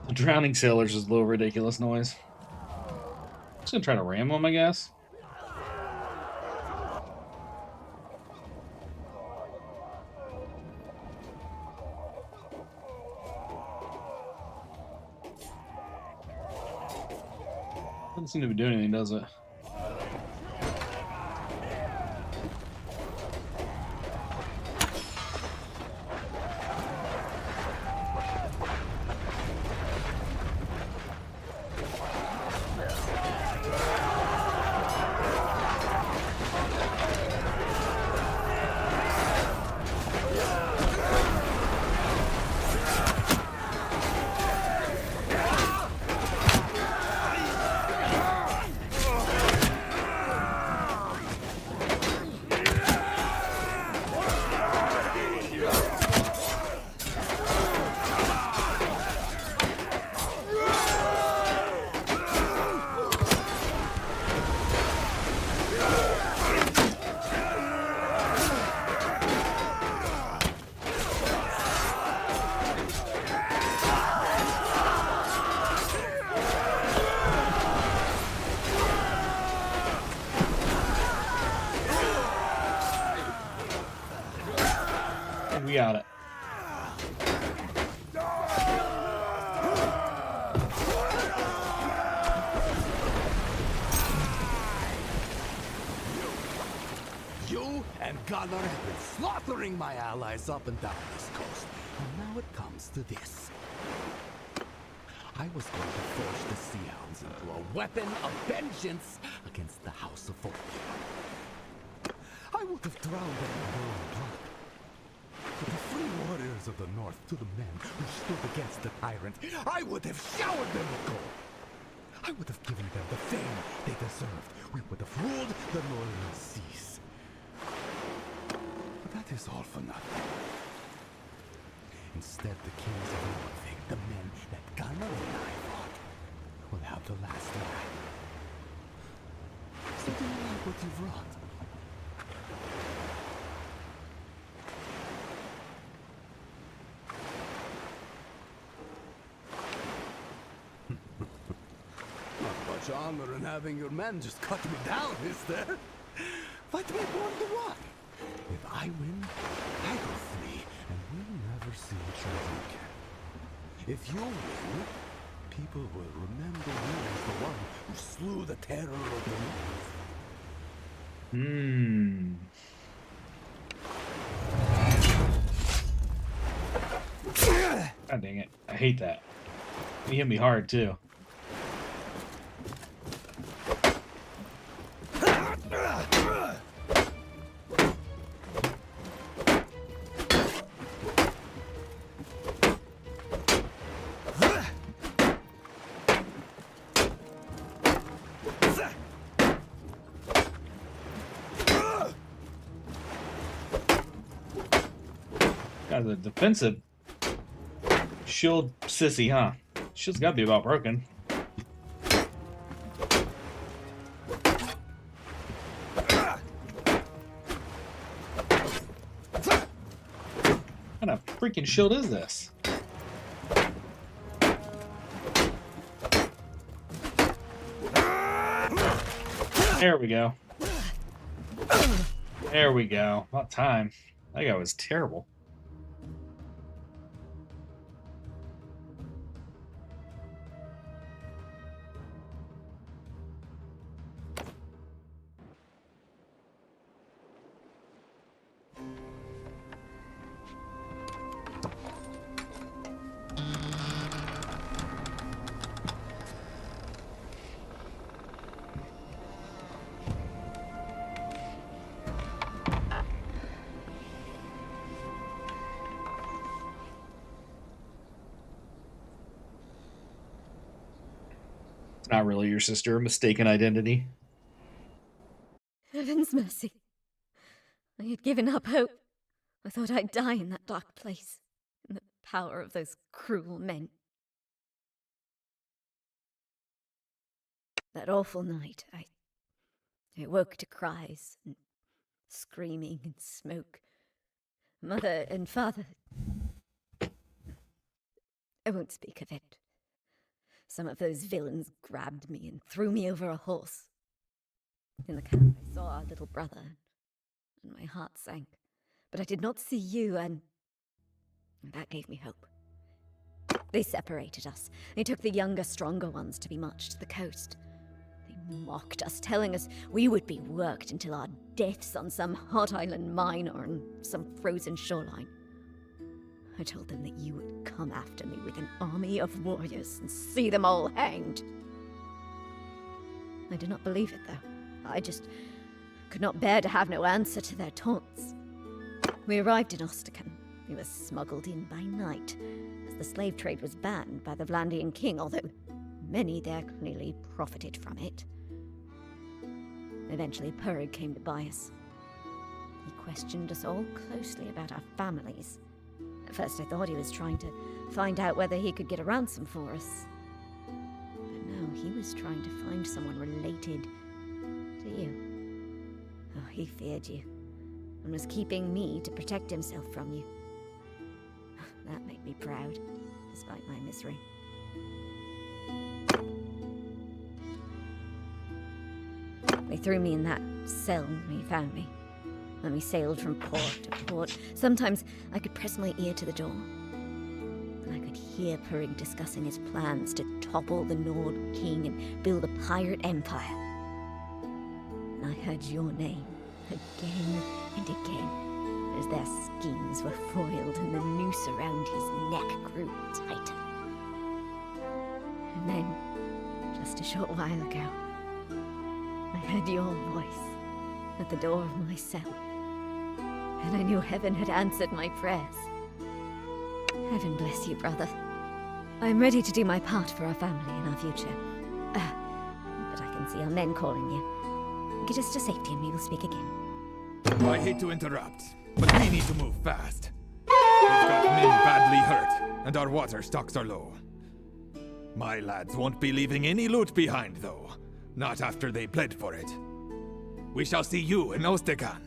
The drowning sailors is a little ridiculous noise. Just gonna try to ram them, I guess. Doesn't seem to be doing anything, does it? got it. You and Gunnar have been slaughtering my allies up and down this coast, and now it comes to this. I was going to forge the Sea Hounds into a weapon of vengeance against the House of Orc. I would have drowned them in their own blood. For the free warriors of the North, to the men who stood against the tyrant, I would have showered them with gold. I would have given them the fame they deserved. We would have ruled the northern seas. But that is all for nothing. Instead, the kings of Valvik, the men that Gunnar and I fought, will have the last laugh. So do you like what you've wrought? Not much honor in having your men just cut me down, is there? But we wonder why. If I win, I go free, and we'll never see each other again. If you win, people will remember you as the one who slew the terror of the North. God dang it. I hate that. He hit me hard, too. The defensive shield sissy, huh? Shield's gotta be about broken. What kind of freaking shield is this? There we go. There we go. About time. That guy was terrible. Not really your sister, a mistaken identity. Heaven's mercy. I had given up hope. I thought I'd die in that dark place, in the power of those cruel men. That awful night, I woke to cries and screaming and smoke. Mother and father... I won't speak of it. Some of those villains grabbed me and threw me over a horse. In the camp, I saw our little brother, and my heart sank. But I did not see you, and that gave me hope. They separated us. They took the younger, stronger ones to be marched to the coast. They mocked us, telling us we would be worked until our deaths on some hot island mine or on some frozen shoreline. I told them that you would come after me with an army of warriors and see them all hanged. I did not believe it, though. I just could not bear to have no answer to their taunts. We arrived in Ostrakan. We were smuggled in by night, as the slave trade was banned by the Vlandian king, although many there clearly profited from it. Eventually, Purig came to buy us. He questioned us all closely about our families. At first I thought he was trying to find out whether he could get a ransom for us. But no, he was trying to find someone related to you. Oh, he feared you, and was keeping me to protect himself from you. That made me proud, despite my misery. They threw me in that cell when he found me. When we sailed from port to port, sometimes I could press my ear to the door, and I could hear Purig discussing his plans to topple the Nord King and build a pirate empire. And I heard your name again and again as their schemes were foiled and the noose around his neck grew tighter. And then, just a short while ago, I heard your voice at the door of my cell, and I knew heaven had answered my prayers. Heaven bless you, brother. I am ready to do my part for our family and our future. But I can see our men calling you. Get us to safety and we will speak again. I hate to interrupt, but we need to move fast. We've got men badly hurt, and our water stocks are low. My lads won't be leaving any loot behind, though. Not after they bled for it. We shall see you in Ostekan.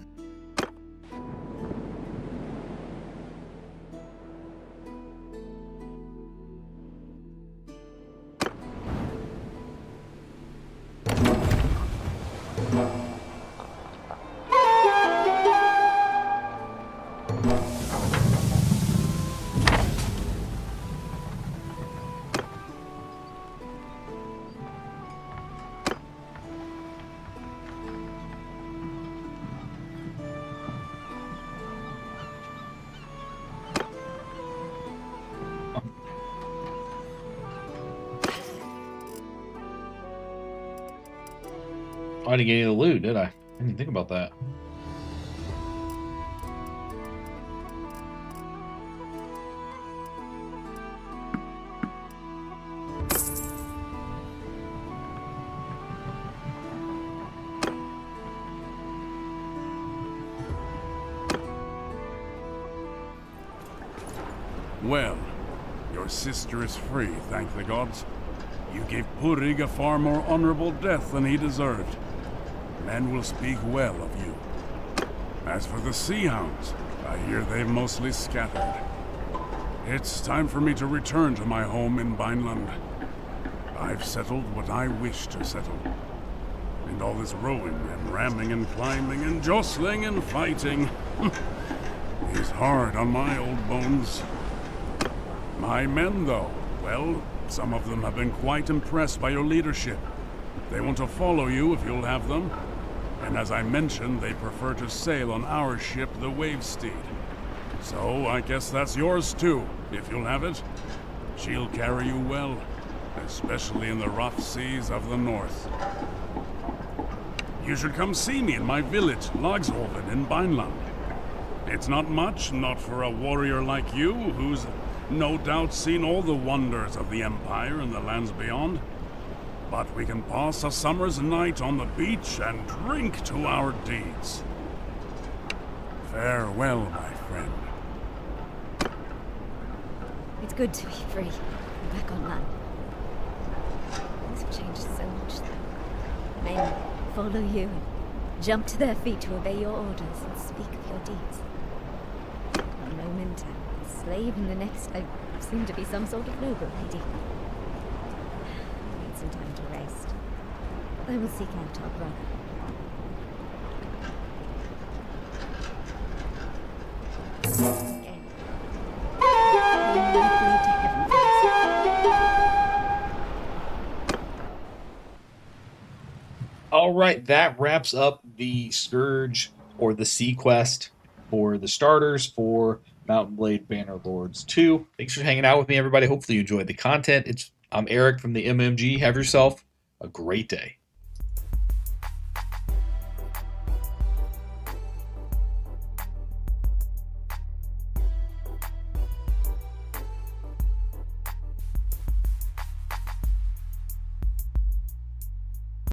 I didn't get any of the loot, did I? I didn't think about that. Well, your sister is free, thank the gods. You gave Purig a far more honorable death than he deserved. Men will speak well of you. As for the Sea Hounds, I hear they've mostly scattered. It's time for me to return to my home in Vineland. I've settled what I wish to settle. And all this rowing and ramming and climbing and jostling and fighting is hard on my old bones. My men, though, well, some of them have been quite impressed by your leadership. They want to follow you if you'll have them. And as I mentioned, they prefer to sail on our ship, the Wavesteed. So I guess that's yours too, if you'll have it. She'll carry you well, especially in the rough seas of the north. You should come see me in my village, Lagshoven in Vineland. It's not much, not for a warrior like you, who's no doubt seen all the wonders of the Empire and the lands beyond. But we can pass a summer's night on the beach and drink to our deeds. Farewell, my friend. It's good to be free and back on land. Things have changed so much, though. Men follow you and jump to their feet to obey your orders and speak of your deeds. One moment I'm a slave, and the next I seem to be some sort of noble lady. I need some time to rest. I will seek out our brother. Again. May my blade to heaven first. All right, that wraps up the Scourge or the Sea Quest for the starters for Mount & Blade Bannerlords 2. Thanks for hanging out with me, everybody. Hopefully you enjoyed the content. I'm Eric from the MMG. Have yourself a great day.